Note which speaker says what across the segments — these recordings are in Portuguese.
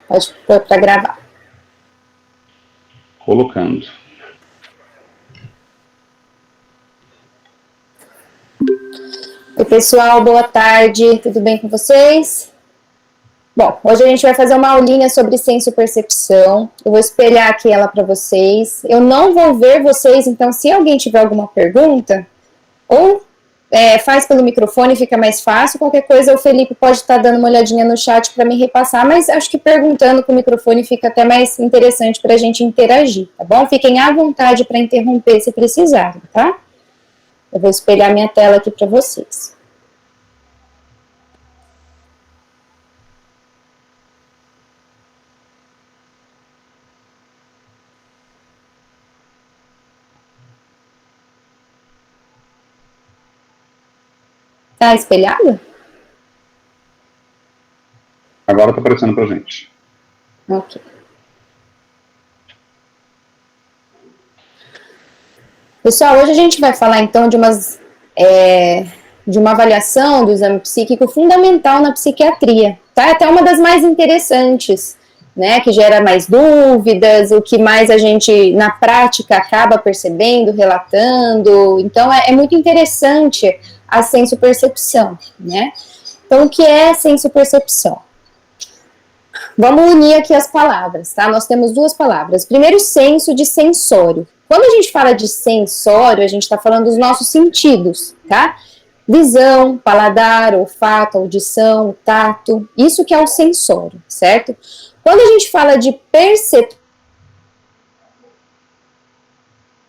Speaker 1: Pode pôr para gravar.
Speaker 2: Colocando.
Speaker 1: Oi, pessoal, boa tarde, tudo bem com vocês? Bom, hoje a gente vai fazer uma aulinha sobre senso-percepção. Eu vou espelhar aqui ela para vocês. Eu não vou ver vocês, então se alguém tiver alguma pergunta, ou faz pelo microfone, fica mais fácil. Qualquer coisa, o Felipe pode estar dando uma olhadinha no chat para me repassar, mas acho que perguntando com o microfone fica até mais interessante para a gente interagir, tá bom? Fiquem à vontade para interromper se precisarem, tá? Eu vou espelhar minha tela aqui para vocês. Tá espelhado?
Speaker 2: Agora tá aparecendo pra gente.
Speaker 1: Ok. Pessoal, hoje a gente vai falar então de uma avaliação do exame psíquico fundamental na psiquiatria, tá? Até uma das mais interessantes, né? Que gera mais dúvidas, o que mais a gente na prática acaba percebendo, relatando. Então é muito interessante a senso-percepção, né? Então o que é senso-percepção? Vamos unir aqui as palavras, tá? Nós temos duas palavras. Primeiro, senso de sensório. Quando a gente fala de sensório, a gente está falando dos nossos sentidos, tá? Visão, paladar, olfato, audição, tato, isso que é o sensório, certo? Quando a gente fala de percepção,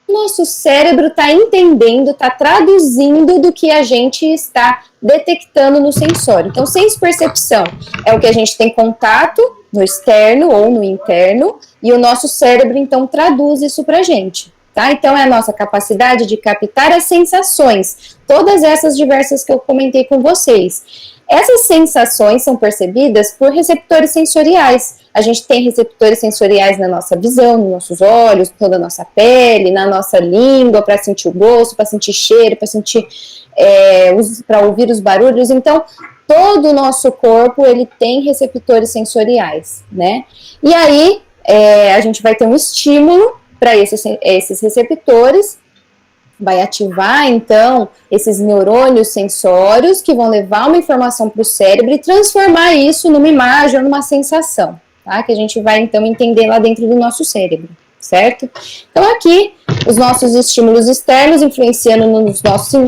Speaker 1: nosso cérebro está entendendo, está traduzindo do que a gente está detectando no sensório. Então, senso-percepção é o que a gente tem contato no externo ou no interno, e o nosso cérebro, então, traduz isso para a gente. Tá? Então, é a nossa capacidade de captar as sensações, todas essas diversas que eu comentei com vocês. Essas sensações são percebidas por receptores sensoriais. A gente tem receptores sensoriais na nossa visão, nos nossos olhos, toda a nossa pele, na nossa língua, para sentir o gosto, para sentir cheiro, para sentir, para ouvir os barulhos. Então, todo o nosso corpo, ele tem receptores sensoriais, né? E aí, a gente vai ter um estímulo para esses receptores, vai ativar, então, esses neurônios sensórios que vão levar uma informação para o cérebro e transformar isso numa imagem ou numa sensação, tá? Que a gente vai, então, entender lá dentro do nosso cérebro, certo? Então, aqui, os nossos estímulos externos influenciando nos nossos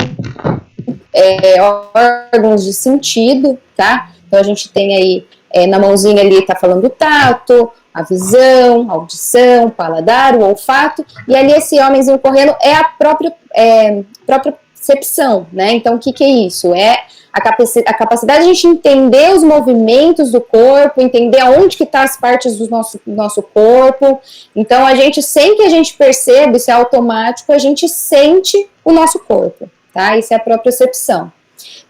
Speaker 1: órgãos de sentido, tá? Então, a gente tem aí, na mãozinha ali, tá falando o tato, a visão, a audição, o paladar, o olfato, e ali esse homenzinho correndo é a própria percepção, né? Então, o que é isso? É a capacidade de a gente entender os movimentos do corpo, entender aonde que tá as partes do nosso corpo. Então, a gente, sem que a gente perceba, isso é automático, a gente sente o nosso corpo, tá? Isso é a propriocepção.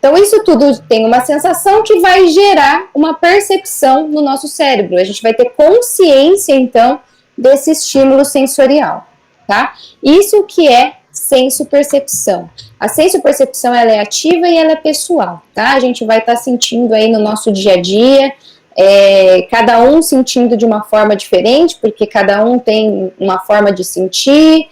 Speaker 1: Então, isso tudo tem uma sensação que vai gerar uma percepção no nosso cérebro. A gente vai ter consciência, então, desse estímulo sensorial, tá? Isso que é senso-percepção. A senso-percepção, ela é ativa e ela é pessoal, tá? A gente vai estar sentindo aí no nosso dia a dia, cada um sentindo de uma forma diferente, porque cada um tem uma forma de sentir,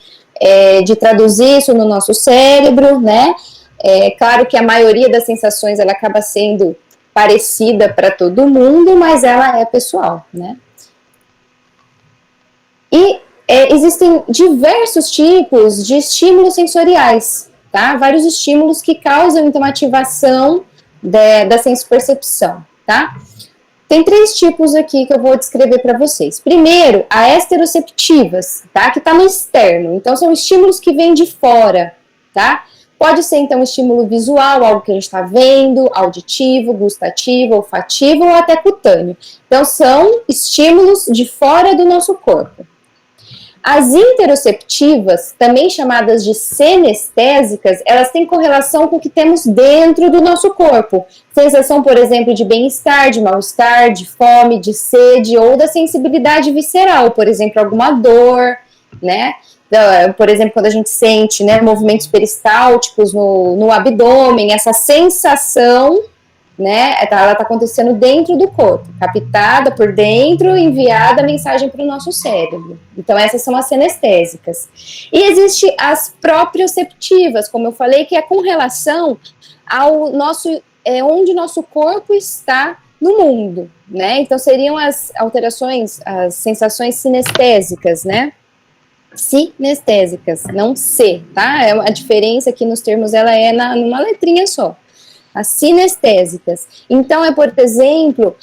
Speaker 1: de traduzir isso no nosso cérebro, né? É claro que a maioria das sensações ela acaba sendo parecida para todo mundo, mas ela é pessoal, né? E existem diversos tipos de estímulos sensoriais, tá? Vários estímulos que causam, então, ativação da senso-percepção, tá? Tem 3 tipos aqui que eu vou descrever para vocês. Primeiro, a esteroceptivas, tá? Que está no externo. Então, são estímulos que vêm de fora, tá? Pode ser, então, estímulo visual, algo que a gente está vendo, auditivo, gustativo, olfativo ou até cutâneo. Então, são estímulos de fora do nosso corpo. As interoceptivas, também chamadas de senestésicas, elas têm correlação com o que temos dentro do nosso corpo. Sensação, por exemplo, de bem-estar, de mal-estar, de fome, de sede ou da sensibilidade visceral, por exemplo, alguma dor, né? Por exemplo, quando a gente sente, né, movimentos peristálticos no abdômen, essa sensação né? Ela está acontecendo dentro do corpo, captada por dentro, enviada a mensagem para o nosso cérebro. Então, essas são as sinestésicas. E existe as proprioceptivas, como eu falei, que é com relação ao nosso, onde nosso corpo está no mundo, né? Então, seriam as alterações, as sensações sinestésicas, né? Sinestésicas, não C, tá? A diferença aqui nos termos, ela é numa letrinha só. As sinestésicas. Então, por exemplo,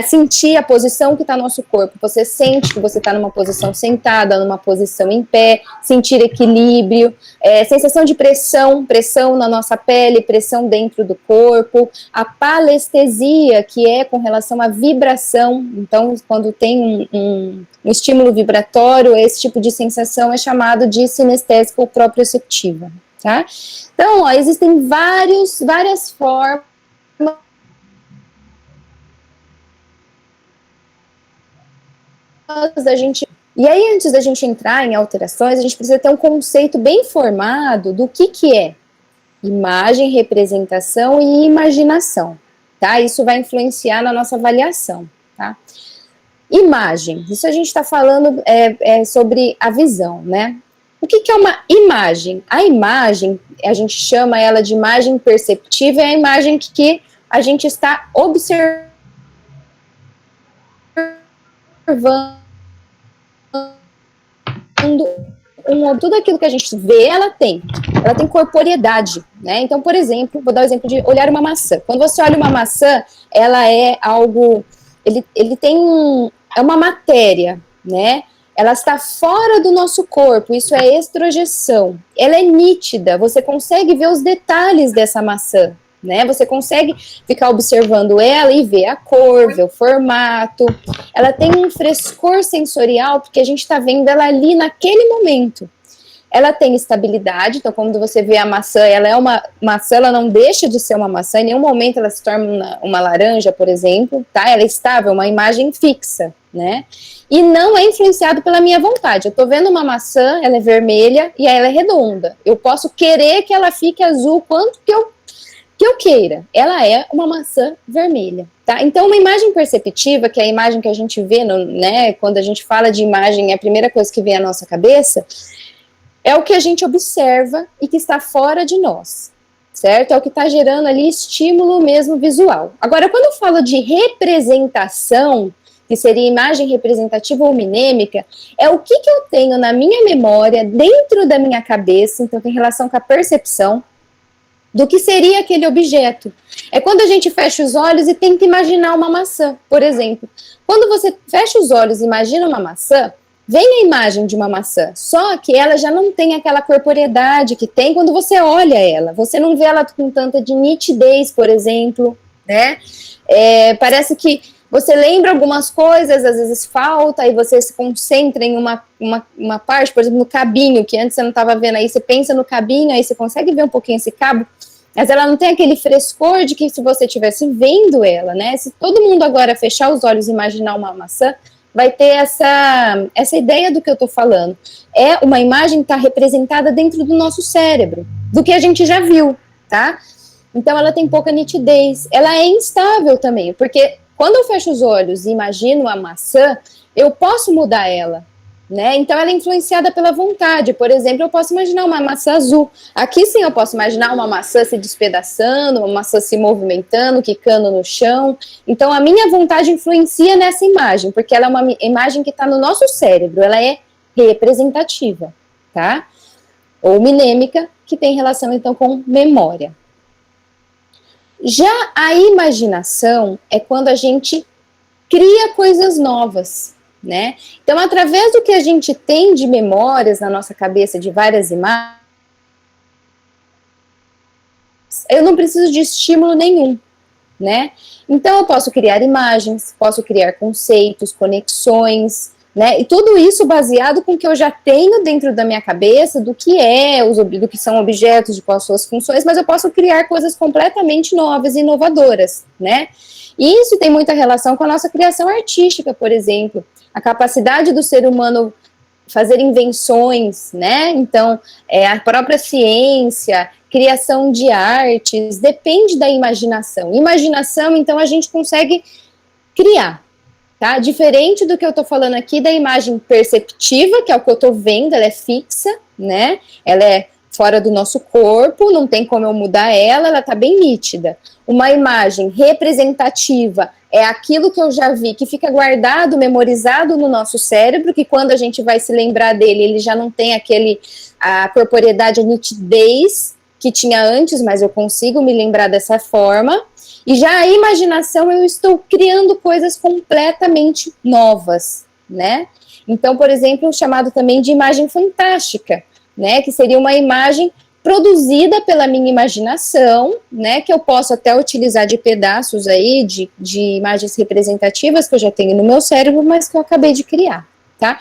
Speaker 1: sentir a posição que está no nosso corpo. Você sente que você está numa posição sentada, numa posição em pé, sentir equilíbrio, sensação de pressão na nossa pele, pressão dentro do corpo. A palestesia, que é com relação à vibração. Então, quando tem um estímulo vibratório, esse tipo de sensação é chamado de sinestésica ou proprioceptiva. Tá? Então, ó, existem várias formas da gente. E aí, antes da gente entrar em alterações, a gente precisa ter um conceito bem formado do que é imagem, representação e imaginação. Tá? Isso vai influenciar na nossa avaliação. Tá? Imagem, isso a gente está falando sobre a visão, né? O que é uma imagem? A imagem, a gente chama ela de imagem perceptiva, é a imagem que a gente está observando tudo aquilo que a gente vê, ela tem corporeidade, né? Então, por exemplo, vou dar o exemplo de olhar uma maçã. Quando você olha uma maçã, ela é algo, ele tem é uma matéria, né? Ela está fora do nosso corpo, isso é extrojeção. Ela é nítida, você consegue ver os detalhes dessa maçã, né? Você consegue ficar observando ela e ver a cor, ver o formato. Ela tem um frescor sensorial, porque a gente está vendo ela ali naquele momento. Ela tem estabilidade, então quando você vê a maçã, ela é uma maçã, ela não deixa de ser uma maçã, em nenhum momento ela se torna uma laranja, por exemplo, tá? Ela é estável, uma imagem fixa, né? E não é influenciado pela minha vontade. Eu tô vendo uma maçã, ela é vermelha e ela é redonda. Eu posso querer que ela fique azul quanto que eu queira. Ela é uma maçã vermelha, tá? Então, uma imagem perceptiva, que é a imagem que a gente vê, né? Quando a gente fala de imagem, é a primeira coisa que vem à nossa cabeça, é o que a gente observa e que está fora de nós, certo? É o que está gerando ali estímulo mesmo visual. Agora, quando eu falo de representação, que seria imagem representativa ou minêmica, é o que eu tenho na minha memória, dentro da minha cabeça, então tem relação com a percepção, do que seria aquele objeto. É quando a gente fecha os olhos e tenta imaginar uma maçã, por exemplo. Quando você fecha os olhos e imagina uma maçã, vem a imagem de uma maçã, só que ela já não tem aquela corporeidade que tem quando você olha ela. Você não vê ela com tanta de nitidez, por exemplo, né? Parece que você lembra algumas coisas, às vezes falta, e você se concentra em uma parte, por exemplo, no cabinho, que antes você não estava vendo, aí você pensa no cabinho, aí você consegue ver um pouquinho esse cabo, mas ela não tem aquele frescor de que se você estivesse vendo ela, né? Se todo mundo agora fechar os olhos e imaginar uma maçã, vai ter essa ideia do que eu estou falando. É uma imagem que está representada dentro do nosso cérebro, do que a gente já viu, tá? Então ela tem pouca nitidez, ela é instável também, porque quando eu fecho os olhos e imagino a maçã, eu posso mudar ela, né? Então ela é influenciada pela vontade. Por exemplo, eu posso imaginar uma maçã azul. Aqui sim eu posso imaginar uma maçã se despedaçando, uma maçã se movimentando, quicando no chão. Então a minha vontade influencia nessa imagem, porque ela é uma imagem que está no nosso cérebro, ela é representativa, tá? Ou minêmica, que tem relação então com memória. Já a imaginação é quando a gente cria coisas novas, né? Então, através do que a gente tem de memórias na nossa cabeça de várias imagens, eu não preciso de estímulo nenhum, né? Então, eu posso criar imagens, posso criar conceitos, conexões, né? E tudo isso baseado com o que eu já tenho dentro da minha cabeça, do que do que são objetos, de quais são as funções, mas eu posso criar coisas completamente novas e inovadoras, né? E isso tem muita relação com a nossa criação artística, por exemplo. A capacidade do ser humano fazer invenções, né? Então, a própria ciência, criação de artes, depende da imaginação. Imaginação, então, a gente consegue criar, tá? Diferente do que eu tô falando aqui da imagem perceptiva, que é o que eu tô vendo, ela é fixa, né? Ela é fora do nosso corpo, não tem como eu mudar ela tá bem nítida. Uma imagem representativa é aquilo que eu já vi, que fica guardado, memorizado no nosso cérebro, que quando a gente vai se lembrar dele, ele já não tem a corporeidade, a nitidez que tinha antes, mas eu consigo me lembrar dessa forma. E já a imaginação, eu estou criando coisas completamente novas, né? Então, por exemplo, o chamado também de imagem fantástica, né? Que seria uma imagem produzida pela minha imaginação, né? Que eu posso até utilizar de pedaços aí, de imagens representativas que eu já tenho no meu cérebro, mas que eu acabei de criar, tá?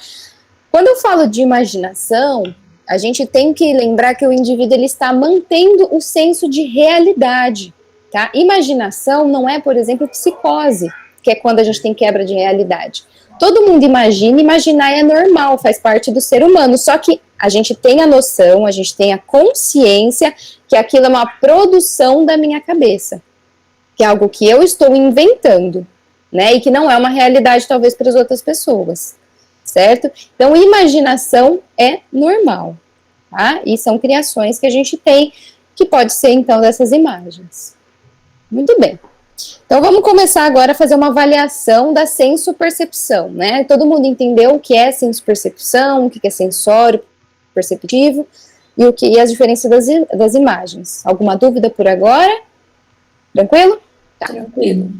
Speaker 1: Quando eu falo de imaginação, a gente tem que lembrar que o indivíduo ele está mantendo o senso de realidade, tá? Imaginação não é, por exemplo, psicose, que é quando a gente tem quebra de realidade. Todo mundo imagina, imaginar é normal, faz parte do ser humano, só que a gente tem a noção, a gente tem a consciência que aquilo é uma produção da minha cabeça, que é algo que eu estou inventando, né, e que não é uma realidade talvez para as outras pessoas, certo? Então, imaginação é normal, tá? E são criações que a gente tem, que pode ser, então, dessas imagens. Muito bem. Então, vamos começar agora a fazer uma avaliação da senso-percepção, né? Todo mundo entendeu o que é senso-percepção, o que é sensório, perceptivo, e as diferenças das imagens. Alguma dúvida por agora? Tranquilo?
Speaker 3: Tá. Tranquilo.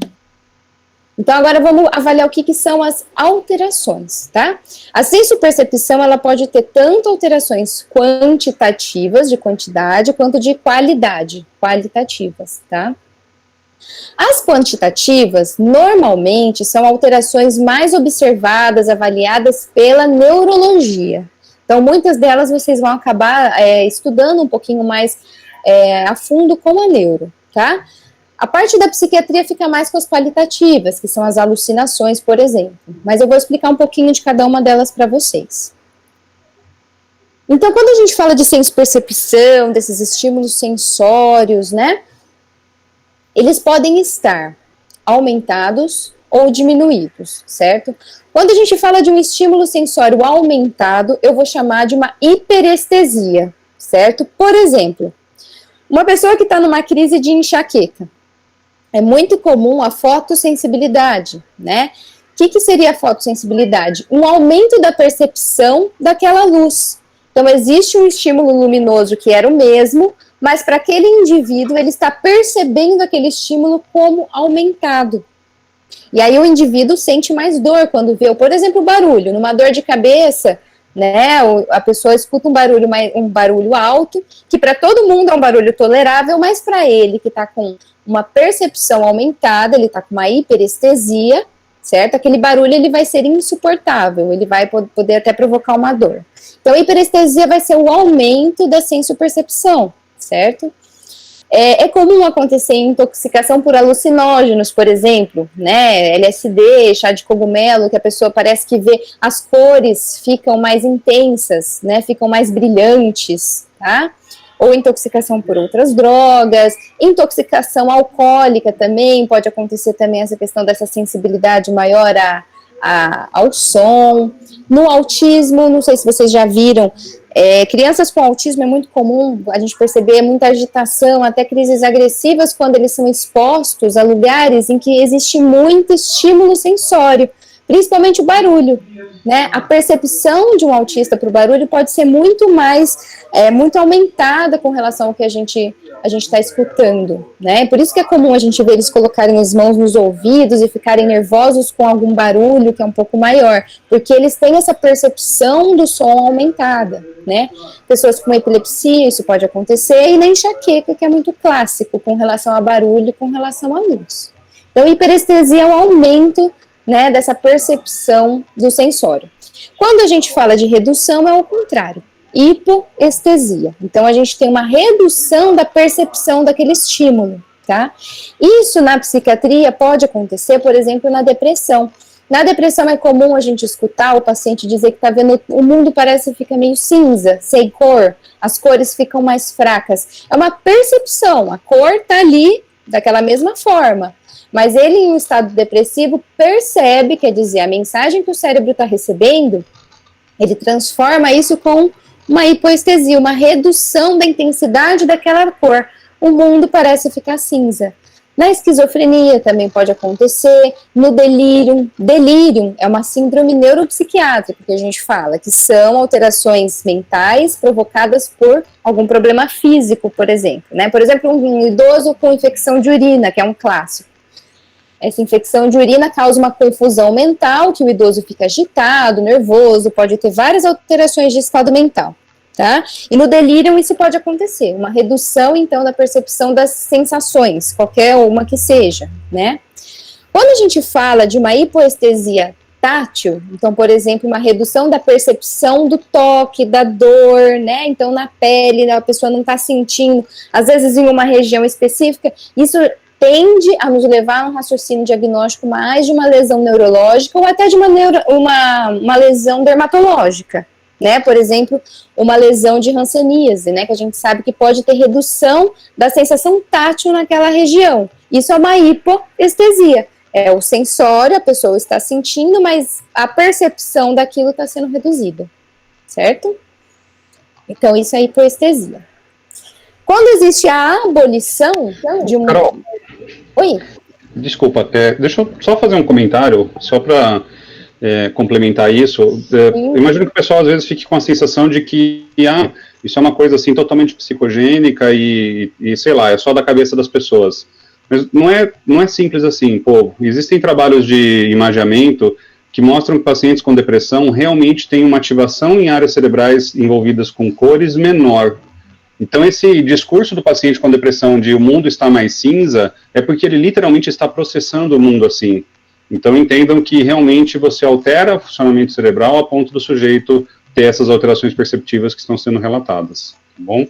Speaker 1: Então, agora vamos avaliar o que são as alterações, tá? A senso-percepção, ela pode ter tanto alterações quantitativas, de quantidade, quanto de qualidade, qualitativas, tá? As quantitativas, normalmente, são alterações mais observadas, avaliadas pela neurologia. Então, muitas delas vocês vão acabar estudando um pouquinho mais a fundo com a neuro, tá? A parte da psiquiatria fica mais com as qualitativas, que são as alucinações, por exemplo. Mas eu vou explicar um pouquinho de cada uma delas para vocês. Então, quando a gente fala de senso-percepção, desses estímulos sensórios, né? Eles podem estar aumentados ou diminuídos, certo? Quando a gente fala de um estímulo sensório aumentado, eu vou chamar de uma hiperestesia, certo? Por exemplo, uma pessoa que está numa crise de enxaqueca, é muito comum a fotossensibilidade, né? O que seria a fotossensibilidade? Um aumento da percepção daquela luz. Então, existe um estímulo luminoso que era o mesmo, mas para aquele indivíduo, ele está percebendo aquele estímulo como aumentado. E aí o indivíduo sente mais dor quando vê, por exemplo, o barulho. Numa dor de cabeça, né, a pessoa escuta um barulho alto, que para todo mundo é um barulho tolerável, mas para ele, que está com uma percepção aumentada, ele está com uma hiperestesia, certo? Aquele barulho ele vai ser insuportável, ele vai poder até provocar uma dor. Então, a hiperestesia vai ser o aumento da senso-percepção, certo? É comum acontecer em intoxicação por alucinógenos, por exemplo, né, LSD, chá de cogumelo, que a pessoa parece que vê as cores ficam mais intensas, né, ficam mais brilhantes, tá? Ou intoxicação por outras drogas, intoxicação alcoólica também, pode acontecer também essa questão dessa sensibilidade maior ao som. No autismo, não sei se vocês já viram, crianças com autismo é muito comum a gente perceber muita agitação, até crises agressivas quando eles são expostos a lugares em que existe muito estímulo sensório, principalmente o barulho, né? A percepção de um autista para o barulho pode ser muito mais, muito aumentada com relação ao que a gente está escutando, né? Por isso que é comum a gente ver eles colocarem as mãos nos ouvidos e ficarem nervosos com algum barulho que é um pouco maior, porque eles têm essa percepção do som aumentada, né? Pessoas com epilepsia, isso pode acontecer, e na enxaqueca, que é muito clássico com relação a barulho e com relação à luz. Então, hiperestesia é um aumento, né, dessa percepção do sensório. Quando a gente fala de redução, é o contrário, hipoestesia. Então, a gente tem uma redução da percepção daquele estímulo, tá? Isso na psiquiatria pode acontecer, por exemplo, na depressão. Na depressão é comum a gente escutar o paciente dizer que está vendo, o mundo parece que fica meio cinza, sem cor, as cores ficam mais fracas. É uma percepção, a cor está ali daquela mesma forma, mas ele em um estado depressivo percebe, quer dizer, a mensagem que o cérebro está recebendo, ele transforma isso com uma hipoestesia, uma redução da intensidade daquela cor. O mundo parece ficar cinza. Na esquizofrenia também pode acontecer, no delírio. Delírio é uma síndrome neuropsiquiátrica que a gente fala, que são alterações mentais provocadas por algum problema físico, por exemplo. Né? Por exemplo, um idoso com infecção de urina, que é um clássico. Essa infecção de urina causa uma confusão mental, que o idoso fica agitado, nervoso, pode ter várias alterações de estado mental. Tá? E no delírio isso pode acontecer, uma redução então da percepção das sensações, qualquer uma que seja, né? Quando a gente fala de uma hipoestesia tátil, então, por exemplo, uma redução da percepção do toque, da dor, né? Então, na pele, a pessoa não está sentindo, às vezes em uma região específica, isso tende a nos levar a um raciocínio diagnóstico mais de uma lesão neurológica ou até de uma lesão dermatológica. Né, por exemplo, uma lesão de hanseníase, né, que a gente sabe que pode ter redução da sensação tátil naquela região. Isso é uma hipoestesia. É o sensório, a pessoa está sentindo, mas a percepção daquilo está sendo reduzida, certo? Então, isso é hipoestesia. Quando existe a abolição de um...
Speaker 2: Carol,
Speaker 1: Oi?
Speaker 2: desculpa, deixa eu só fazer um comentário, só para... complementar isso, eu imagino que o pessoal às vezes fique com a sensação de que isso é uma coisa assim totalmente psicogênica e sei lá, é só da cabeça das pessoas. Mas não é simples assim, pô. Existem trabalhos de imageamento que mostram que pacientes com depressão realmente têm uma ativação em áreas cerebrais envolvidas com cores menor. Então esse discurso do paciente com depressão de o mundo está mais cinza é porque ele literalmente está processando o mundo assim. Então, entendam que realmente você altera o funcionamento cerebral a ponto do sujeito ter essas alterações perceptivas que estão sendo relatadas, tá bom?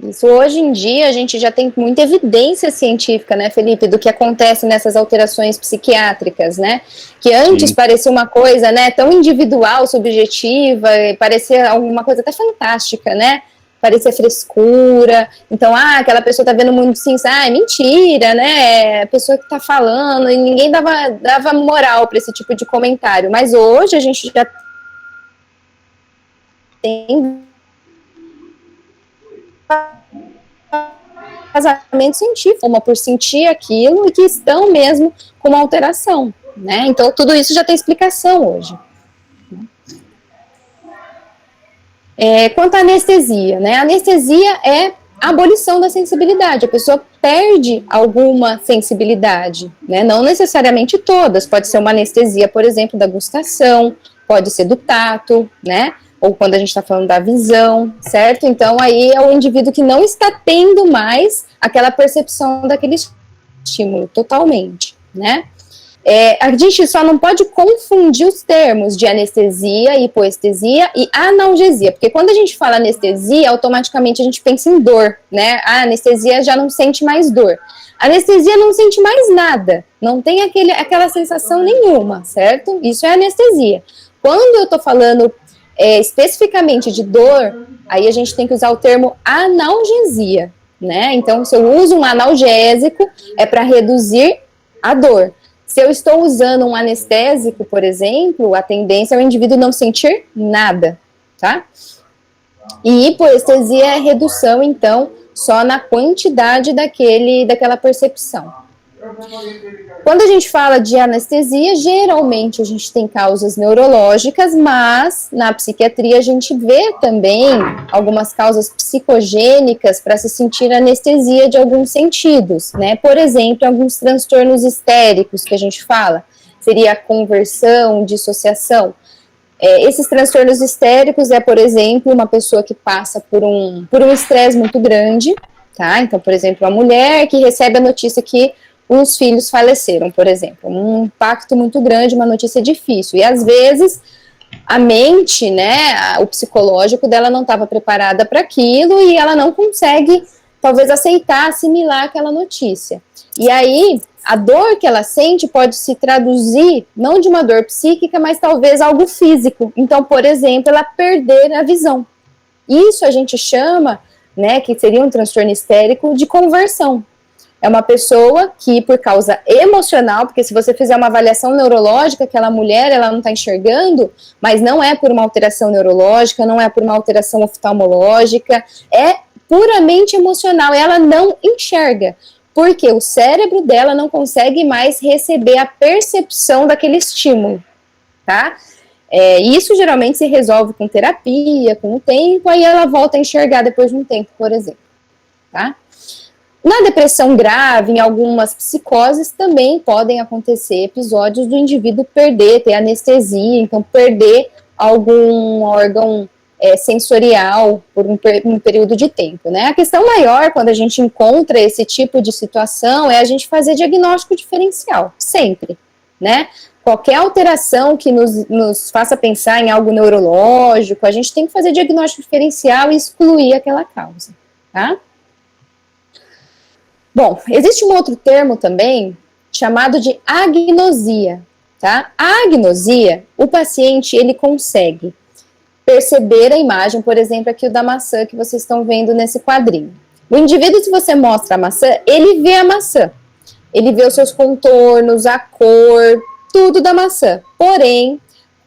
Speaker 1: Isso, hoje em dia, a gente já tem muita evidência científica, né, Felipe, do que acontece nessas alterações psiquiátricas, né? Que antes
Speaker 2: Sim.
Speaker 1: parecia uma coisa, né, tão individual, subjetiva, parecia alguma coisa até fantástica, né? Parecia frescura, então, aquela pessoa tá vendo muito cinza, é mentira, né, a pessoa que tá falando, e ninguém dava moral para esse tipo de comentário, mas hoje a gente já tem casamento científico, uma por sentir aquilo e que estão mesmo com uma alteração, né, então tudo isso já tem explicação hoje. Quanto à anestesia, né? A anestesia é a abolição da sensibilidade. A pessoa perde alguma sensibilidade, né? Não necessariamente todas. Pode ser uma anestesia, por exemplo, da gustação, pode ser do tato, né? Ou quando a gente está falando da visão, certo? Então, aí é o indivíduo que não está tendo mais aquela percepção daquele estímulo, totalmente, né? A gente só não pode confundir os termos de anestesia, hipoestesia e analgesia, porque quando a gente fala anestesia, automaticamente a gente pensa em dor, né? A anestesia já não sente mais dor. A anestesia não sente mais nada, não tem aquela sensação nenhuma, certo? Isso é anestesia. Quando eu tô falando especificamente de dor, aí a gente tem que usar o termo analgesia, né? Então, se eu uso um analgésico, é para reduzir a dor. Se eu estou usando um anestésico, por exemplo, a tendência é o indivíduo não sentir nada, tá? E hipoestesia é redução, então, só na quantidade daquela percepção. Quando a gente fala de anestesia, geralmente a gente tem causas neurológicas, mas na psiquiatria a gente vê também algumas causas psicogênicas para se sentir anestesia de alguns sentidos, né? Por exemplo, alguns transtornos histéricos que a gente fala, seria a conversão, dissociação. Esses transtornos histéricos por exemplo, uma pessoa que passa por um estresse muito grande, tá? Então, por exemplo, uma mulher que recebe a notícia que os filhos faleceram, por exemplo, um impacto muito grande, uma notícia difícil, e às vezes a mente, né, o psicológico dela não estava preparada para aquilo e ela não consegue talvez aceitar, assimilar aquela notícia. E aí, a dor que ela sente pode se traduzir, não de uma dor psíquica, mas talvez algo físico. Então, por exemplo, ela perder a visão. Isso a gente chama, né, que seria um transtorno histérico, de conversão. É uma pessoa que, por causa emocional, porque se você fizer uma avaliação neurológica, aquela mulher, ela não está enxergando, mas não é por uma alteração neurológica, não é por uma alteração oftalmológica, é puramente emocional, ela não enxerga, porque o cérebro dela não consegue mais receber a percepção daquele estímulo, tá? Isso geralmente se resolve com terapia, com o tempo, aí ela volta a enxergar depois de um tempo, por exemplo, tá? Na depressão grave, em algumas psicoses, também podem acontecer episódios do indivíduo ter anestesia, então perder algum órgão sensorial por um período de tempo, né? A questão maior, quando a gente encontra esse tipo de situação, é a gente fazer diagnóstico diferencial, sempre, né? Qualquer alteração que nos faça pensar em algo neurológico, a gente tem que fazer diagnóstico diferencial e excluir aquela causa, tá? Bom, existe um outro termo também, chamado de agnosia, tá? A agnosia, o paciente, ele consegue perceber a imagem, por exemplo, aqui o da maçã que vocês estão vendo nesse quadrinho. O indivíduo, se você mostra a maçã, ele vê a maçã. Ele vê os seus contornos, a cor, tudo da maçã. Porém,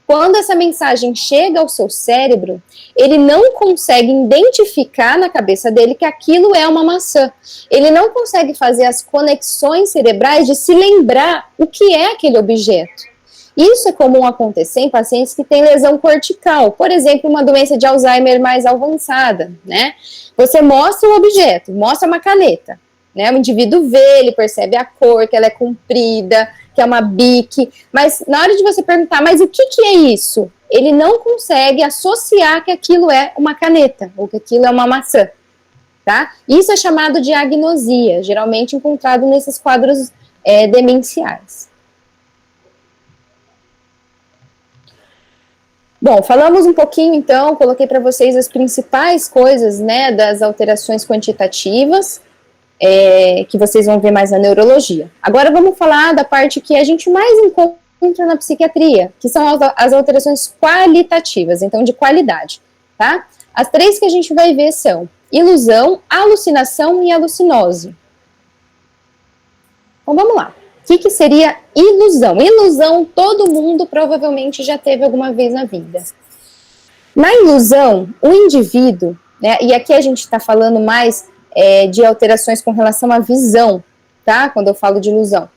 Speaker 1: quando essa mensagem chega ao seu cérebro, ele não consegue identificar na cabeça dele que aquilo é uma maçã. Ele não consegue fazer as conexões cerebrais de se lembrar o que é aquele objeto. Isso é comum acontecer em pacientes que têm lesão cortical, por exemplo, uma doença de Alzheimer mais avançada, né? Você mostra um objeto, mostra uma caneta, né? O indivíduo vê, ele percebe a cor, que ela é comprida, que é uma bique, mas na hora de você perguntar, mas o que é isso? Ele não consegue associar que aquilo é uma caneta, ou que aquilo é uma maçã, tá? Isso é chamado de agnosia, geralmente encontrado nesses quadros demenciais. Bom, falamos um pouquinho então, coloquei para vocês as principais coisas, né, das alterações quantitativas, que vocês vão ver mais na neurologia. Agora vamos falar da parte que a gente mais encontra na psiquiatria, que são as alterações qualitativas, então de qualidade, tá? As 3 que a gente vai ver são ilusão, alucinação e alucinose. Então vamos lá. O que seria ilusão? Ilusão, todo mundo provavelmente já teve alguma vez na vida. Na ilusão, o indivíduo, né, e aqui a gente está falando mais de alterações com relação à visão, tá? Quando eu falo de ilusão.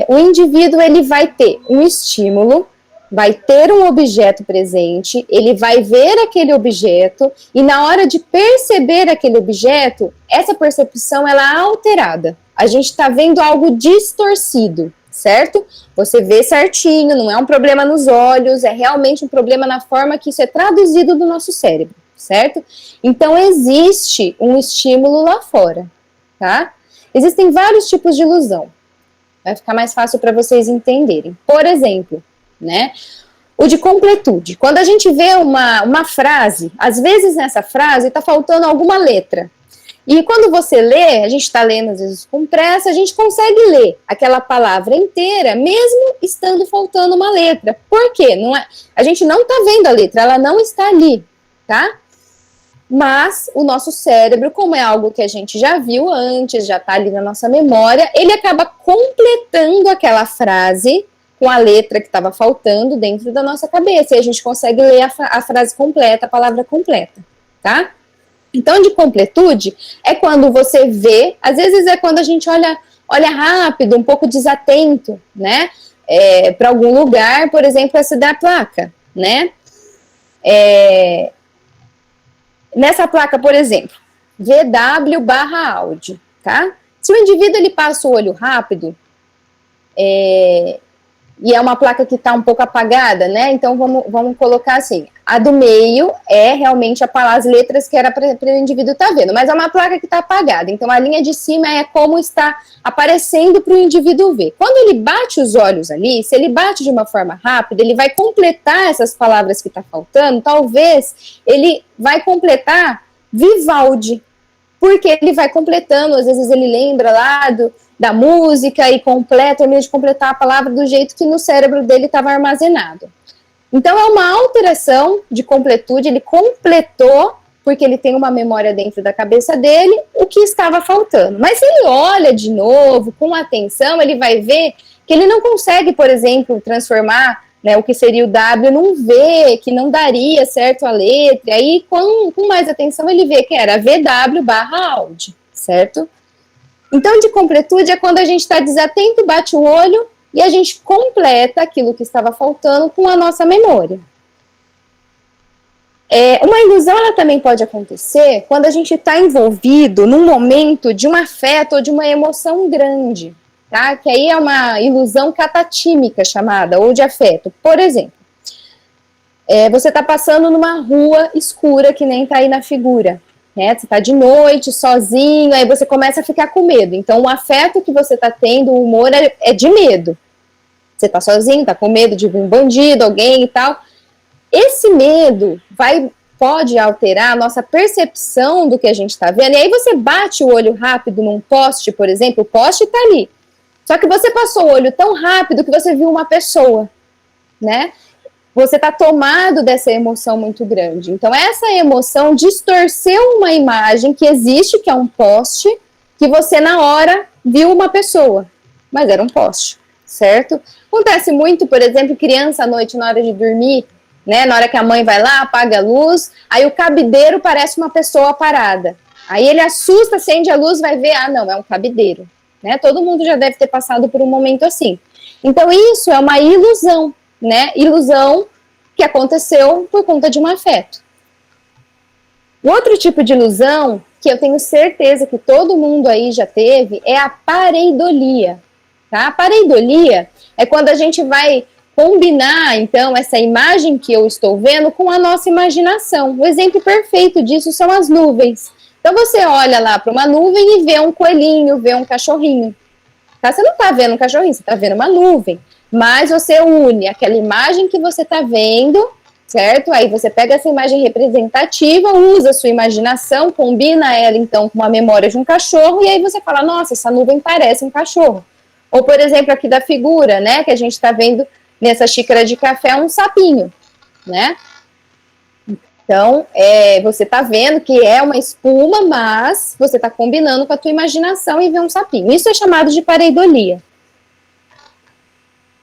Speaker 1: O indivíduo, ele vai ter um estímulo, vai ter um objeto presente, ele vai ver aquele objeto, e na hora de perceber aquele objeto, essa percepção, ela é alterada. A gente está vendo algo distorcido, certo? Você vê certinho, não é um problema nos olhos, é realmente um problema na forma que isso é traduzido do nosso cérebro, certo? Então, existe um estímulo lá fora, tá? Existem vários tipos de ilusão. Vai ficar mais fácil para vocês entenderem. Por exemplo, né, o de completude. Quando a gente vê uma frase, às vezes nessa frase está faltando alguma letra. E quando você lê, a gente está lendo às vezes com pressa, a gente consegue ler aquela palavra inteira, mesmo estando faltando uma letra. Por quê? A gente não está vendo a letra, ela não está ali, tá? Mas o nosso cérebro, como é algo que a gente já viu antes, já está ali na nossa memória, ele acaba completando aquela frase com a letra que estava faltando dentro da nossa cabeça, e a gente consegue ler a frase completa, a palavra completa, tá? Então, de completude é quando você vê, às vezes é quando a gente olha rápido, um pouco desatento, né, para algum lugar, por exemplo, essa da placa, né, nessa placa, por exemplo, VW/áudio, tá? Se o indivíduo ele passa o olho rápido, e é uma placa que está um pouco apagada, né? Então vamos colocar assim: a do meio é realmente as letras que era para o indivíduo estar vendo, mas é uma placa que está apagada. Então a linha de cima é como está aparecendo para o indivíduo ver. Quando ele bate os olhos ali, se ele bate de uma forma rápida, ele vai completar essas palavras que está faltando. Talvez ele vai completar Vivaldi, porque ele vai completando, às vezes ele lembra lá da música e termina de completar a palavra do jeito que no cérebro dele estava armazenado. Então é uma alteração de completude, ele completou, porque ele tem uma memória dentro da cabeça dele, o que estava faltando. Mas se ele olha de novo, com atenção, ele vai ver que ele não consegue, por exemplo, transformar, né, o que seria o W num V, que não daria certo a letra. Aí, com mais atenção, ele vê que era VW/AUD, certo? Então, de completude é quando a gente está desatento, bate o olho e a gente completa aquilo que estava faltando com a nossa memória. Uma ilusão, ela também pode acontecer quando a gente está envolvido num momento de um afeto ou de uma emoção grande, tá? Que aí é uma ilusão catatímica chamada, ou de afeto. Por exemplo, você está passando numa rua escura, que nem está aí na figura, né? Você está de noite, sozinho, aí você começa a ficar com medo. Então, o afeto que você está tendo, o humor é de medo. Você está sozinho, está com medo de vir um bandido, alguém e tal. Esse medo pode alterar a nossa percepção do que a gente está vendo. E aí você bate o olho rápido num poste, por exemplo, o poste está ali. Só que você passou o olho tão rápido que você viu uma pessoa, né? Você está tomado dessa emoção muito grande. Então, essa emoção distorceu uma imagem que existe, que é um poste, que você, na hora, viu uma pessoa. Mas era um poste, certo? Acontece muito, por exemplo, criança à noite, na hora de dormir, né, na hora que a mãe vai lá, apaga a luz, aí o cabideiro parece uma pessoa parada. Aí ele assusta, acende a luz, vai ver, não, é um cabideiro. Né? Todo mundo já deve ter passado por um momento assim. Então isso é uma ilusão, né? Ilusão que aconteceu por conta de um afeto. O outro tipo de ilusão, que eu tenho certeza que todo mundo aí já teve, é a pareidolia. Tá? A pareidolia é quando a gente vai combinar, então, essa imagem que eu estou vendo com a nossa imaginação. O exemplo perfeito disso são as nuvens. Então, você olha lá para uma nuvem e vê um coelhinho, vê um cachorrinho. Tá? Você não está vendo um cachorrinho, você está vendo uma nuvem. Mas você une aquela imagem que você está vendo, certo? Aí você pega essa imagem representativa, usa a sua imaginação, combina ela, então, com a memória de um cachorro, e aí você fala, nossa, essa nuvem parece um cachorro. Ou, por exemplo, aqui da figura, né, que a gente está vendo nessa xícara de café, um sapinho, né? Então, você está vendo que é uma espuma, mas você está combinando com a tua imaginação e vê um sapinho. Isso é chamado de pareidolia.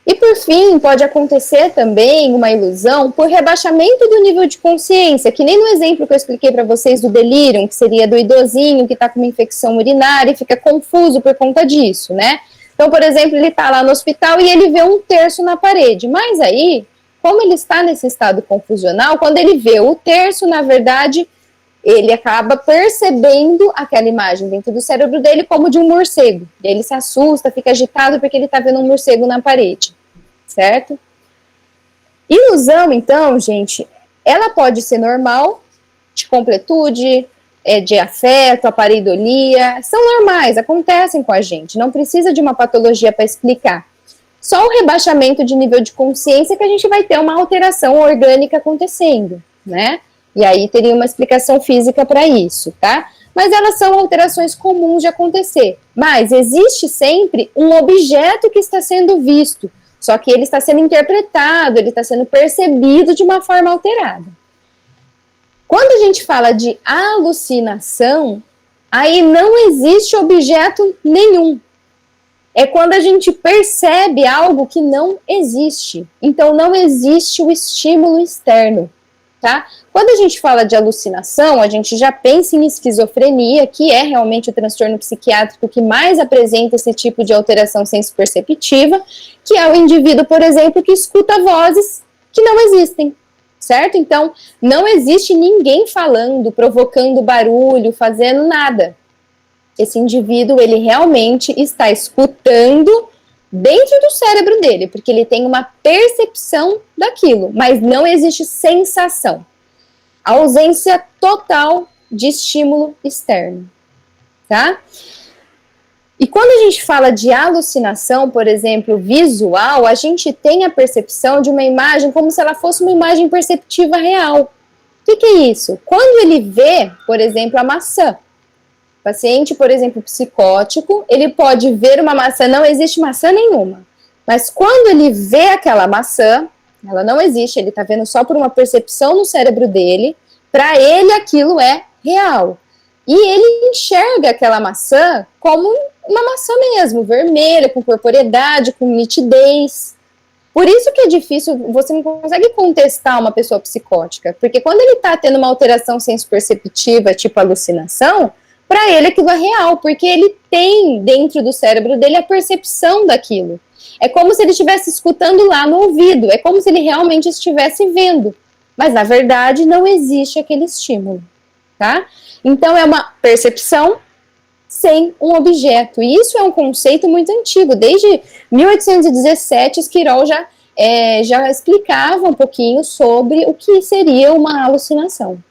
Speaker 1: E, por fim, pode acontecer também uma ilusão por rebaixamento do nível de consciência, que nem no exemplo que eu expliquei para vocês do delírio, que seria do idosinho que está com uma infecção urinária e fica confuso por conta disso, né? Então, por exemplo, ele está lá no hospital e ele vê um terço na parede. Mas aí, como ele está nesse estado confusional, quando ele vê o terço, na verdade, ele acaba percebendo aquela imagem dentro do cérebro dele como de um morcego. E ele se assusta, fica agitado porque ele está vendo um morcego na parede, certo? Ilusão, então, gente, ela pode ser normal, de completude, de afeto, a pareidolia, são normais, acontecem com a gente, não precisa de uma patologia para explicar. Só o rebaixamento de nível de consciência que a gente vai ter uma alteração orgânica acontecendo, né? E aí teria uma explicação física para isso, tá? Mas elas são alterações comuns de acontecer. Mas existe sempre um objeto que está sendo visto, só que ele está sendo interpretado, ele está sendo percebido de uma forma alterada. Quando a gente fala de alucinação, aí não existe objeto nenhum. É quando a gente percebe algo que não existe. Então, não existe o estímulo externo, tá? Quando a gente fala de alucinação, a gente já pensa em esquizofrenia, que é realmente o transtorno psiquiátrico que mais apresenta esse tipo de alteração senso-perceptiva, que é o indivíduo, por exemplo, que escuta vozes que não existem. Certo? Então, não existe ninguém falando, provocando barulho, fazendo nada. Esse indivíduo, ele realmente está escutando dentro do cérebro dele, porque ele tem uma percepção daquilo, mas não existe sensação. A ausência total de estímulo externo, tá? E quando a gente fala de alucinação, por exemplo, visual, a gente tem a percepção de uma imagem como se ela fosse uma imagem perceptiva real. O que é isso? Quando ele vê, por exemplo, a maçã, Paciente, por exemplo, psicótico, ele pode ver uma maçã, não existe maçã nenhuma. Mas quando ele vê aquela maçã, ela não existe, ele está vendo só por uma percepção no cérebro dele, para ele aquilo é real. E ele enxerga aquela maçã como uma maçã mesmo, vermelha, com corporeidade, com nitidez. Por isso que é difícil, você não consegue contestar uma pessoa psicótica, porque quando ele está tendo uma alteração senso-perceptiva, tipo alucinação, para ele aquilo é real, porque ele tem dentro do cérebro dele a percepção daquilo. É como se ele estivesse escutando lá no ouvido, é como se ele realmente estivesse vendo. Mas, na verdade, não existe aquele estímulo, tá? Então, é uma percepção sem um objeto. E isso é um conceito muito antigo. Desde 1817, Esquirol já explicava um pouquinho sobre o que seria uma alucinação.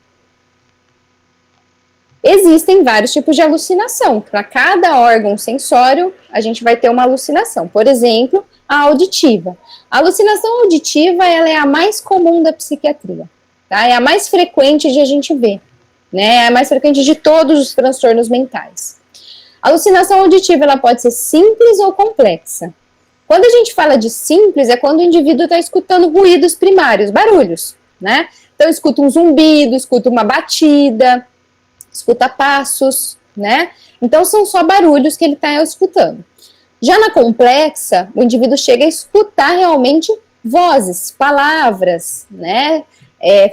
Speaker 1: Existem vários tipos de alucinação. Para cada órgão sensório, a gente vai ter uma alucinação. Por exemplo, a auditiva. A alucinação auditiva, ela é a mais comum da psiquiatria, tá? É a mais frequente de a gente ver, né? É a mais frequente de todos os transtornos mentais. A alucinação auditiva, ela pode ser simples ou complexa. Quando a gente fala de simples, é quando o indivíduo está escutando ruídos primários, barulhos, né? Então, escuta um zumbido, escuta uma batida, escuta passos, né? Então, são só barulhos que ele está escutando. Já na complexa, o indivíduo chega a escutar realmente vozes, palavras, né?